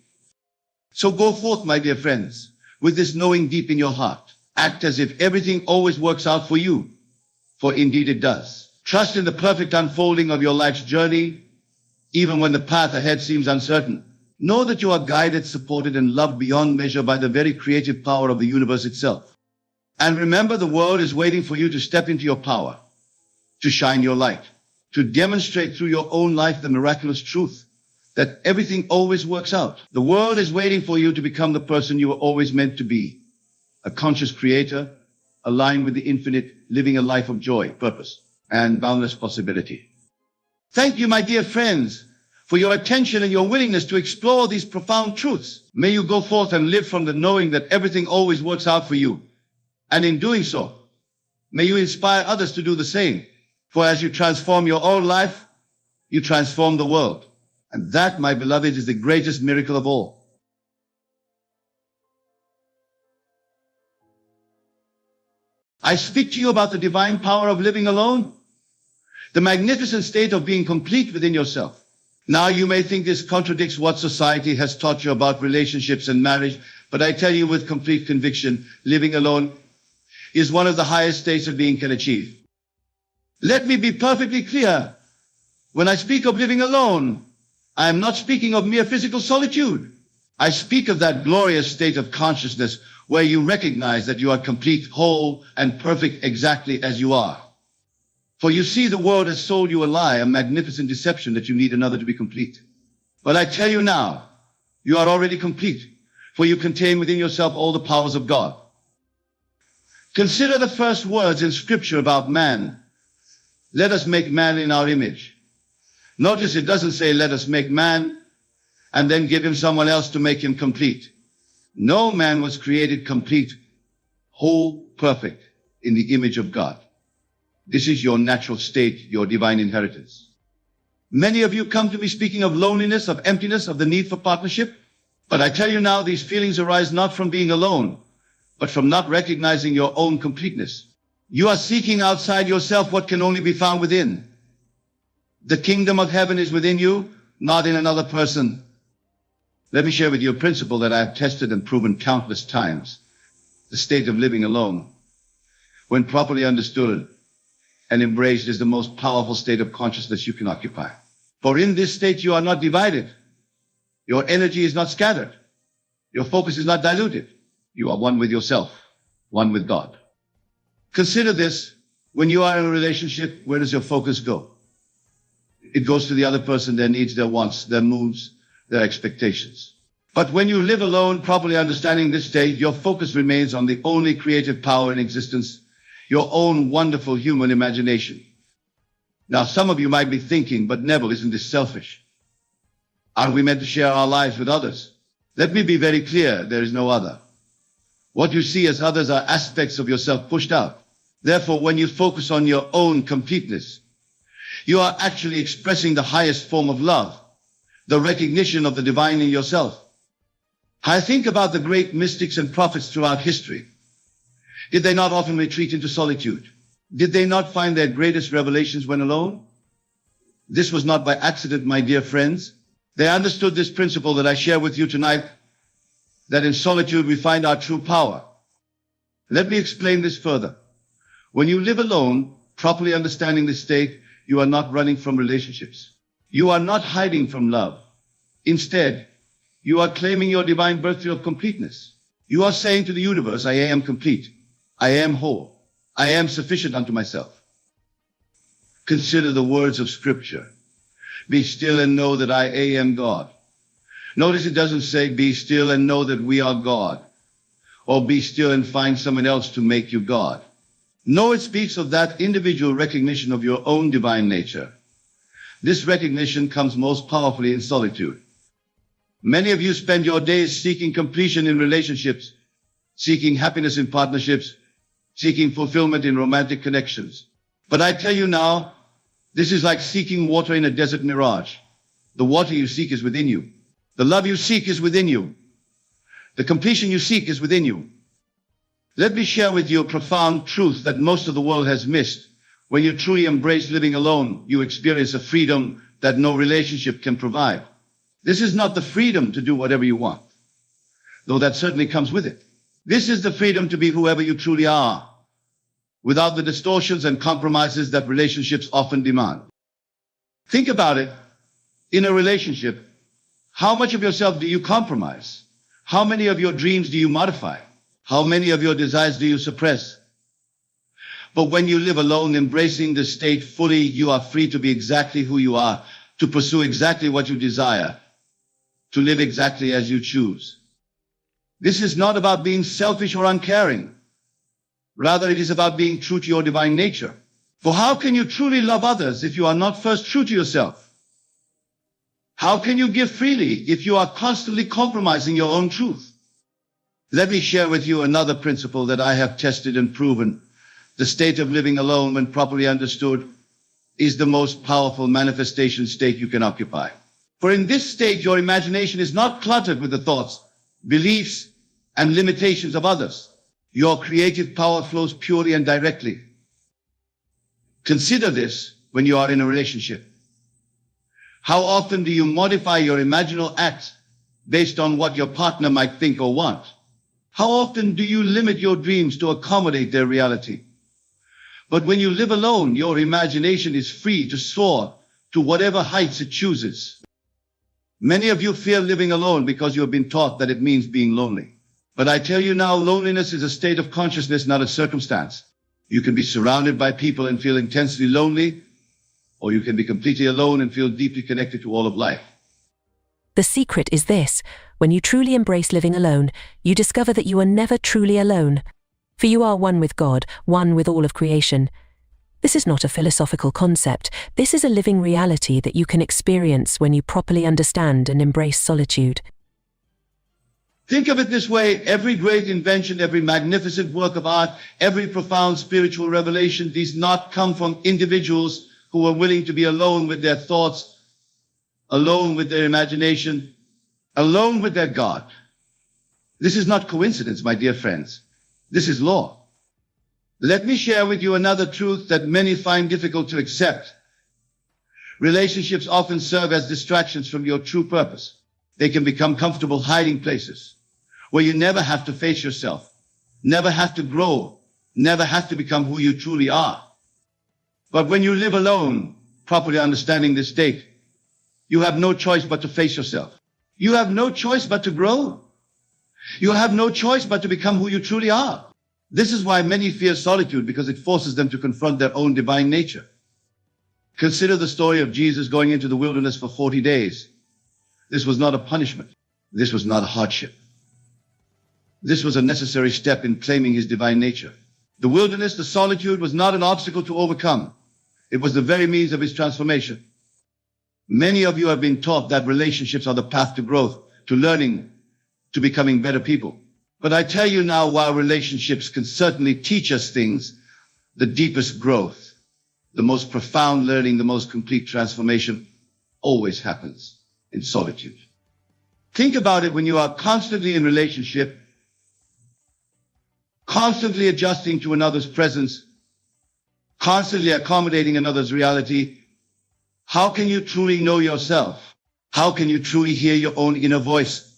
So go forth, my dear friends, with this knowing deep in your heart. Act as if everything always works out for you, for indeed it does. Trust in the perfect unfolding of your life's journey, even when the path ahead seems uncertain. Know that you are guided, supported, and loved beyond measure by the very creative power of the universe itself. And remember, the world is waiting for you to step into your power, to shine your light, to demonstrate through your own life the miraculous truth that everything always works out. The world is waiting for you to become the person you were always meant to be, a conscious creator, aligned with the infinite, living a life of joy, purpose, and boundless possibility. Thank you, my dear friends, for your attention and your willingness to explore these profound truths. May you go forth and live from the knowing that everything always works out for you. And in doing so, may you inspire others to do the same. For as you transform your own life, you transform the world. And that, my beloved, is the greatest miracle of all. I speak to you about the divine power of living alone, the magnificent state of being complete within yourself. Now, you may think this contradicts what society has taught you about relationships and marriage, but I tell you with complete conviction, living alone is one of the highest states a being can achieve. Let me be perfectly clear. When I speak of living alone, I am not speaking of mere physical solitude. I speak of that glorious state of consciousness where you recognize that you are complete, whole, and perfect exactly as you are. For you see, the world has sold you a lie, a magnificent deception that you need another to be complete. But I tell you now, you are already complete, for you contain within yourself all the powers of God. Consider the first words in Scripture about man. Let us make man in our image. Notice it doesn't say, let us make man, and then give him someone else to make him complete. No, man was created complete, whole, perfect, in the image of God. This is your natural state, your divine inheritance. Many of you come to me speaking of loneliness, of emptiness, of the need for partnership. But I tell you now, these feelings arise not from being alone, but from not recognizing your own completeness. You are seeking outside yourself what can only be found within. The kingdom of heaven is within you, not in another person. Let me share with you a principle that I have tested and proven countless times. The state of living alone, when properly understood and embraced, is the most powerful state of consciousness you can occupy. For in this state, you are not divided. Your energy is not scattered. Your focus is not diluted. You are one with yourself, one with God. Consider this. When you are in a relationship, where does your focus go? It goes to the other person, their needs, their wants, their moods, their expectations. But when you live alone, properly understanding this state, your focus remains on the only creative power in existence, your own wonderful human imagination. Now, some of you might be thinking, but Neville, isn't this selfish? Aren't we meant to share our lives with others? Let me be very clear, there is no other. What you see as others are aspects of yourself pushed out. Therefore, when you focus on your own completeness, you are actually expressing the highest form of love, the recognition of the divine in yourself. I think about the great mystics and prophets throughout history. Did they not often retreat into solitude? Did they not find their greatest revelations when alone? This was not by accident, my dear friends. They understood this principle that I share with you tonight, that in solitude we find our true power. Let me explain this further. When you live alone, properly understanding this state, you are not running from relationships. You are not hiding from love. Instead, you are claiming your divine birthday of completeness. You are saying to the universe, I am complete. I am whole. I am sufficient unto myself. Consider the words of Scripture. Be still and know that I am God. Notice it doesn't say, be still and know that we are God, or be still and find someone else to make you God. No, it speaks of that individual recognition of your own divine nature. This recognition comes most powerfully in solitude. Many of you spend your days seeking completion in relationships, seeking happiness in partnerships, seeking fulfillment in romantic connections. But I tell you now, this is like seeking water in a desert mirage. The water you seek is within you. The love you seek is within you. The completion you seek is within you. Let me share with you a profound truth that most of the world has missed. When you truly embrace living alone, you experience a freedom that no relationship can provide. This is not the freedom to do whatever you want, though that certainly comes with it. This is the freedom to be whoever you truly are, without the distortions and compromises that relationships often demand. Think about it. In a relationship, how much of yourself do you compromise? How many of your dreams do you modify? How many of your desires do you suppress? But when you live alone, embracing the state fully, you are free to be exactly who you are, to pursue exactly what you desire, to live exactly as you choose. This is not about being selfish or uncaring. Rather, it is about being true to your divine nature. For how can you truly love others if you are not first true to yourself? How can you give freely if you are constantly compromising your own truth? Let me share with you another principle that I have tested and proven. The state of living alone, when properly understood, is the most powerful manifestation state you can occupy. For in this state, your imagination is not cluttered with the thoughts, beliefs, and limitations of others. Your creative power flows purely and directly. Consider this when you are in a relationship. How often do you modify your imaginal acts based on what your partner might think or want? How often do you limit your dreams to accommodate their reality? But when you live alone, your imagination is free to soar to whatever heights it chooses. Many of you fear living alone because you have been taught that it means being lonely. But I tell you now, loneliness is a state of consciousness, not a circumstance. You can be surrounded by people and feel intensely lonely, or you can be completely alone and feel deeply connected to all of life. The secret is this: when you truly embrace living alone, you discover that you are never truly alone. For you are one with God, one with all of creation. This is not a philosophical concept. This is a living reality that you can experience when you properly understand and embrace solitude. Think of it this way: every great invention, every magnificent work of art, every profound spiritual revelation does not come from individuals who are willing to be alone with their thoughts, alone with their imagination, alone with their God. This is not coincidence, my dear friends. This is law. Let me share with you another truth that many find difficult to accept. Relationships often serve as distractions from your true purpose. They can become comfortable hiding places where you never have to face yourself, never have to grow, never have to become who you truly are. But when you live alone, properly understanding this state, you have no choice but to face yourself. You have no choice but to grow. You have no choice but to become who you truly are. This is why many fear solitude, because it forces them to confront their own divine nature. Consider the story of Jesus going into the wilderness for 40 days. This was not a punishment. This was not a hardship. This was a necessary step in claiming his divine nature. The wilderness, the solitude, was not an obstacle to overcome. It was the very means of his transformation. Many of you have been taught that relationships are the path to growth, to learning, to becoming better people. But I tell you now, while relationships can certainly teach us things, the deepest growth, the most profound learning, the most complete transformation always happens in solitude. Think about it when you are constantly in relationship, constantly adjusting to another's presence, constantly accommodating another's reality. How can you truly know yourself? How can you truly hear your own inner voice?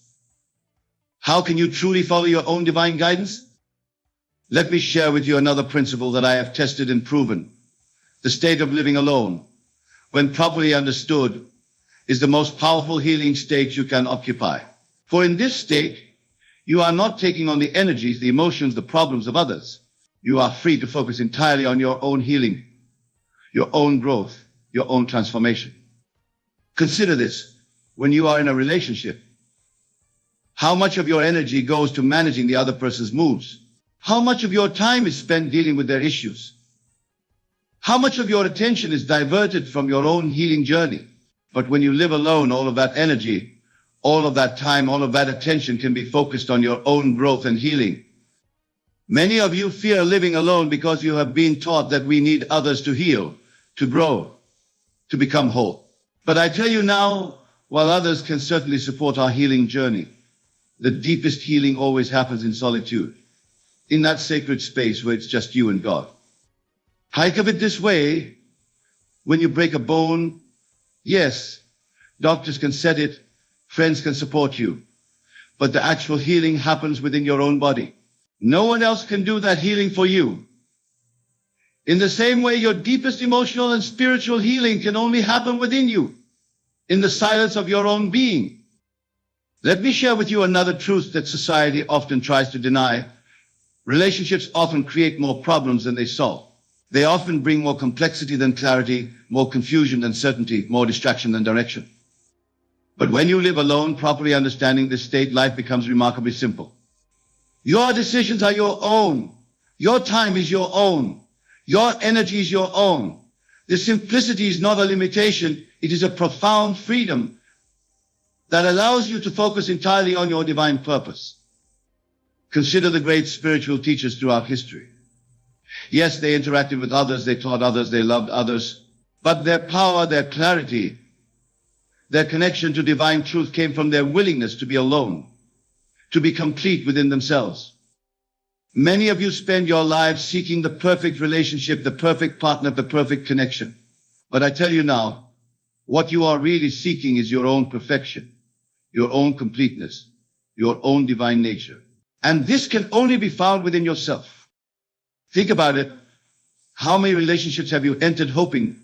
How can you truly follow your own divine guidance? Let me share with you another principle that I have tested and proven. The state of living alone, when properly understood, is the most powerful healing state you can occupy. For in this state, you are not taking on the energies, the emotions, the problems of others. You are free to focus entirely on your own healing, your own growth, your own transformation. Consider this. When you are in a relationship, how much of your energy goes to managing the other person's moods? How much of your time is spent dealing with their issues? How much of your attention is diverted from your own healing journey? But when you live alone, all of that energy, all of that time, all of that attention can be focused on your own growth and healing. Many of you fear living alone because you have been taught that we need others to heal, to grow, to become whole. But I tell you now, while others can certainly support our healing journey, the deepest healing always happens in solitude, in that sacred space where it's just you and God. Think of it this way. When you break a bone, yes, doctors can set it, friends can support you, but the actual healing happens within your own body. No one else can do that healing for you. In the same way, your deepest emotional and spiritual healing can only happen within you, in the silence of your own being. Let me share with you another truth that society often tries to deny. Relationships often create more problems than they solve. They often bring more complexity than clarity, more confusion than certainty, more distraction than direction. But when you live alone, properly understanding this state, life becomes remarkably simple. Your decisions are your own. Your time is your own. Your energy is your own. The simplicity is not a limitation. It is a profound freedom that allows you to focus entirely on your divine purpose. Consider the great spiritual teachers throughout history. Yes, they interacted with others, they taught others, they loved others, but their power, their clarity, their connection to divine truth came from their willingness to be alone, to be complete within themselves. Many of you spend your lives seeking the perfect relationship, the perfect partner, the perfect connection. But I tell you now, what you are really seeking is your own perfection, your own completeness, your own divine nature. And this can only be found within yourself. Think about it. How many relationships have you entered hoping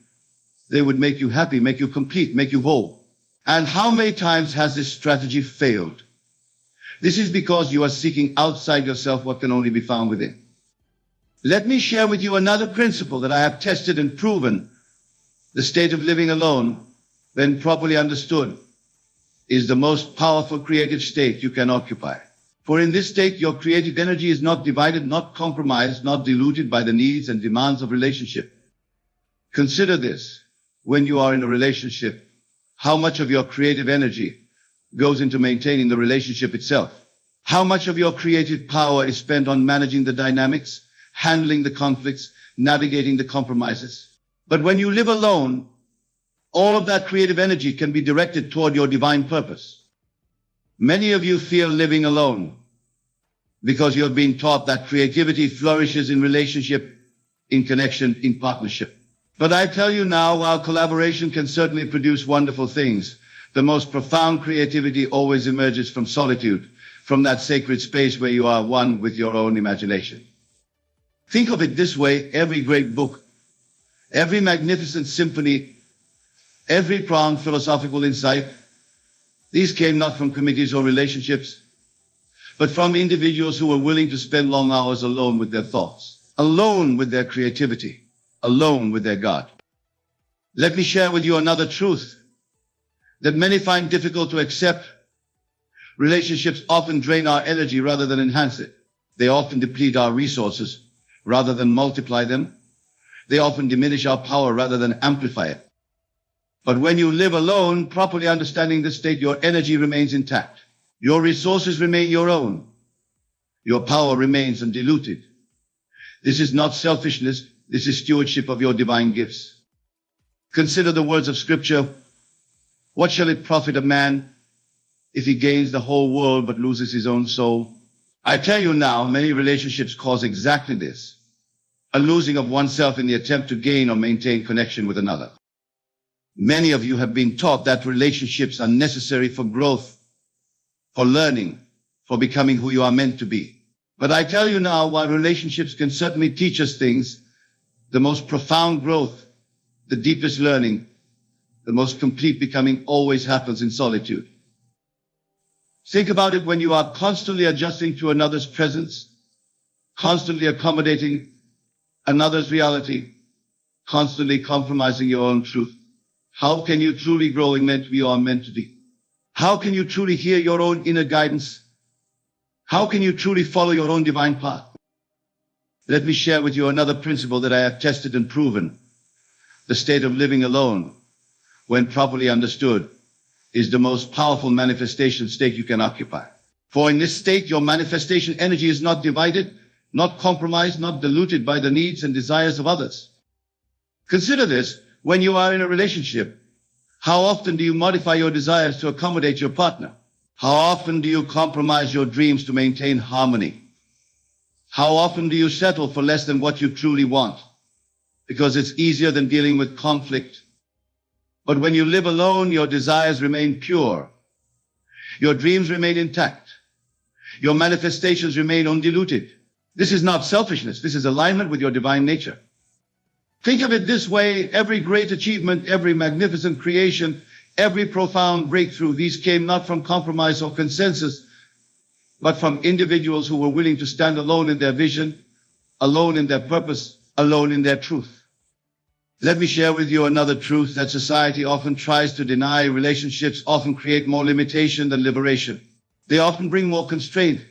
they would make you happy, make you complete, make you whole? And how many times has this strategy failed? This is because you are seeking outside yourself what can only be found within. Let me share with you another principle that I have tested and proven. The state of living alone, when properly understood, is the most powerful creative state you can occupy. For in this state, your creative energy is not divided, not compromised, not diluted by the needs and demands of relationship. Consider this. When you are in a relationship, how much of your creative energy goes into maintaining the relationship itself? How much of your creative power is spent on managing the dynamics, handling the conflicts, navigating the compromises? But when you live alone, all of that creative energy can be directed toward your divine purpose. Many of you fear living alone because you have been taught that creativity flourishes in relationship, in connection, in partnership. But I tell you now, while collaboration can certainly produce wonderful things, the most profound creativity always emerges from solitude, from that sacred space where you are one with your own imagination. Think of it this way: every great book, every magnificent symphony, every profound philosophical insight, these came not from committees or relationships, but from individuals who were willing to spend long hours alone with their thoughts, alone with their creativity, alone with their God. Let me share with you another truth that many find difficult to accept. Relationships often drain our energy rather than enhance it. They often deplete our resources rather than multiply them. They often diminish our power rather than amplify it. But when you live alone, properly understanding this state, your energy remains intact. Your resources remain your own. Your power remains undiluted. This is not selfishness. This is stewardship of your divine gifts. Consider the words of Scripture. What shall it profit a man if he gains the whole world but loses his own soul? I tell you now, many relationships cause exactly this, a losing of oneself in the attempt to gain or maintain connection with another. Many of you have been taught that relationships are necessary for growth, for learning, for becoming who you are meant to be. But I tell you now, while relationships can certainly teach us things, the most profound growth, the deepest learning, the most complete becoming always happens in solitude. Think about it when you are constantly adjusting to another's presence, constantly accommodating another's reality, constantly compromising your own truth. How can you truly grow in meant you are meant to be? How can you truly hear your own inner guidance? How can you truly follow your own divine path? Let me share with you another principle that I have tested and proven. The state of living alone, when properly understood, is the most powerful manifestation state you can occupy. For in this state, your manifestation energy is not divided, not compromised, not diluted by the needs and desires of others. Consider this. When you are in a relationship, how often do you modify your desires to accommodate your partner? How often do you compromise your dreams to maintain harmony? How often do you settle for less than what you truly want? Because it's easier than dealing with conflict. But when you live alone, your desires remain pure. Your dreams remain intact. Your manifestations remain undiluted. This is not selfishness. This is alignment with your divine nature. Think of it this way. Every great achievement, every magnificent creation, every profound breakthrough, these came not from compromise or consensus, but from individuals who were willing to stand alone in their vision, alone in their purpose, alone in their truth. Let me share with you another truth that society often tries to deny. Relationships often create more limitation than liberation. They often bring more constraint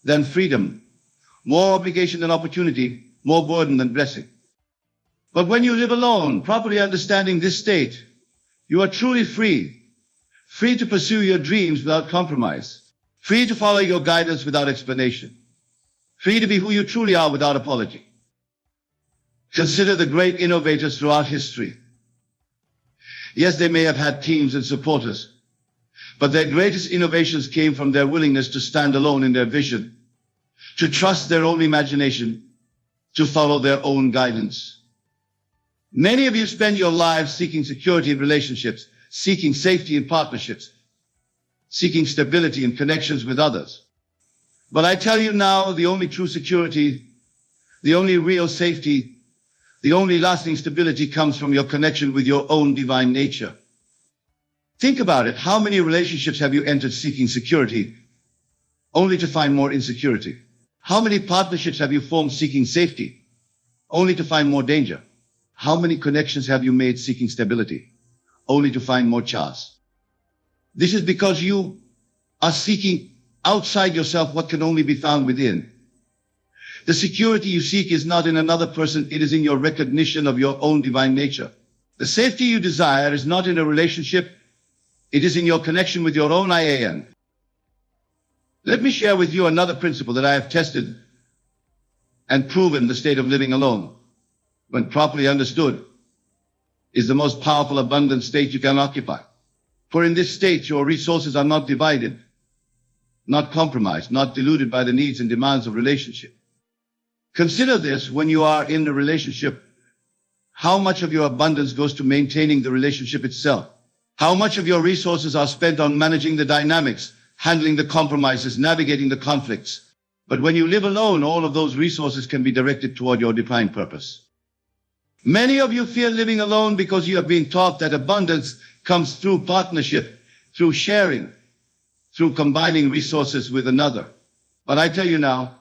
than freedom, more obligation than opportunity, more burden than blessing. But when you live alone, properly understanding this state, you are truly free. Free to pursue your dreams without compromise. Free to follow your guidance without explanation. Free to be who you truly are without apology. Consider the great innovators throughout history. Yes, they may have had teams and supporters, but their greatest innovations came from their willingness to stand alone in their vision, to trust their own imagination, to follow their own guidance. Many of you spend your lives seeking security in relationships, seeking safety in partnerships, seeking stability in connections with others. But I tell you now, the only true security, the only real safety, the only lasting stability comes from your connection with your own divine nature. Think about it. How many relationships have you entered seeking security, only to find more insecurity? How many partnerships have you formed seeking safety, only to find more danger? How many connections have you made seeking stability, only to find more chaos? This is because you are seeking outside yourself what can only be found within. The security you seek is not in another person, it is in your recognition of your own divine nature. The safety you desire is not in a relationship, it is in your connection with your own I am. Let me share with you another principle that I have tested and proven. The state of living alone, when properly understood, is the most powerful, abundant state you can occupy. For in this state, your resources are not divided, not compromised, not diluted by the needs and demands of relationship. Consider this: when you are in a relationship, how much of your abundance goes to maintaining the relationship itself? How much of your resources are spent on managing the dynamics, handling the compromises, navigating the conflicts? But when you live alone, all of those resources can be directed toward your divine purpose. Many of you fear living alone because you have been taught that abundance comes through partnership, through sharing, through combining resources with another. But I tell you now,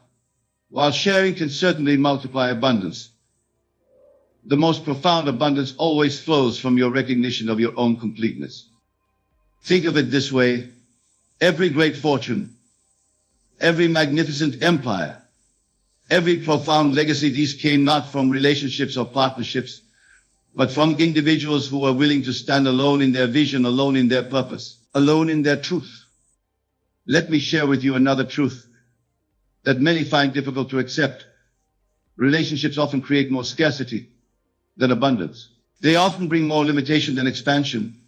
while sharing can certainly multiply abundance, The most profound abundance always flows from your recognition of your own completeness. Think of it this way. Every great fortune, every magnificent empire, every profound legacy, these came not from relationships or partnerships, but from individuals who are willing to stand alone in their vision, alone in their purpose, alone in their truth. Let me share with you another truth that many find difficult to accept. Relationships often create more scarcity than abundance. They often bring more limitation than expansion,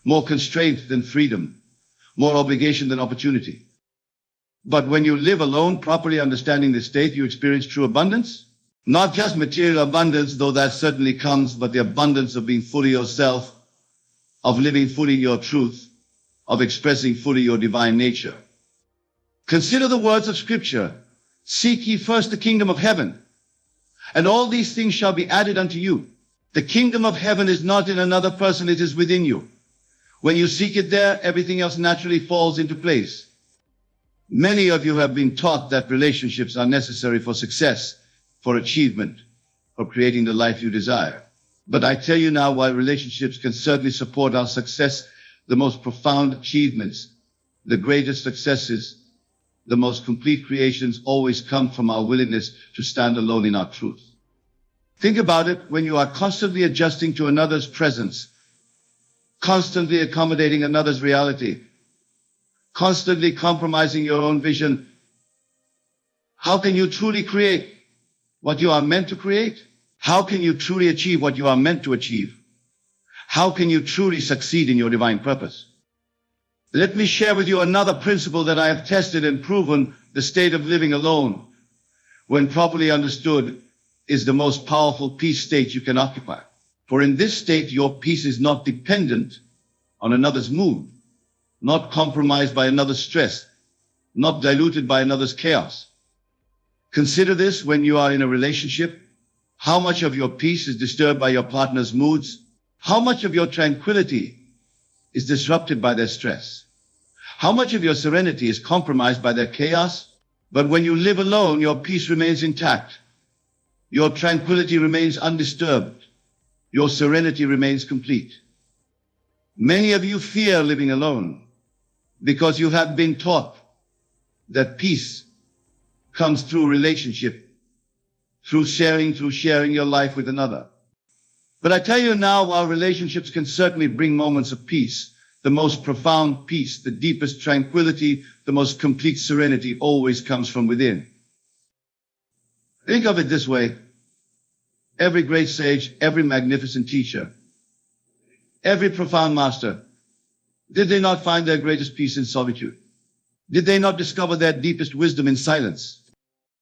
more constraint than freedom, more obligation than opportunity. But when you live alone, properly understanding this state, you experience true abundance. Not just material abundance, though that certainly comes, but the abundance of being fully yourself, of living fully your truth, of expressing fully your divine nature. Consider the words of Scripture. Seek ye first the kingdom of heaven, and all these things shall be added unto you. The kingdom of heaven is not in another person, it is within you. When you seek it there, everything else naturally falls into place. Many of you have been taught that relationships are necessary for success, for achievement, for creating the life you desire. But I tell you now, while relationships can certainly support our success, the most profound achievements, the greatest successes, the most complete creations always come from our willingness to stand alone in our truth. Think about it. When you are constantly adjusting to another's presence, constantly accommodating another's reality, constantly compromising your own vision, how can you truly create what you are meant to create? How can you truly achieve what you are meant to achieve? How can you truly succeed in your divine purpose? Let me share with you another principle that I have tested and proven. The state of living alone, when properly understood, is the most powerful peace state you can occupy. For in this state, your peace is not dependent on another's mood, not compromised by another's stress, not diluted by another's chaos. Consider this when you are in a relationship. How much of your peace is disturbed by your partner's moods? How much of your tranquility is disrupted by their stress? How much of your serenity is compromised by their chaos? But when you live alone, your peace remains intact. Your tranquility remains undisturbed. Your serenity remains complete. Many of you fear living alone because you have been taught that peace comes through relationship, through sharing your life with another. But I tell you now, while relationships can certainly bring moments of peace, the most profound peace, the deepest tranquility, the most complete serenity always comes from within. Think of it this way. Every great sage, every magnificent teacher, every profound master, did they not find their greatest peace in solitude? Did they not discover their deepest wisdom in silence?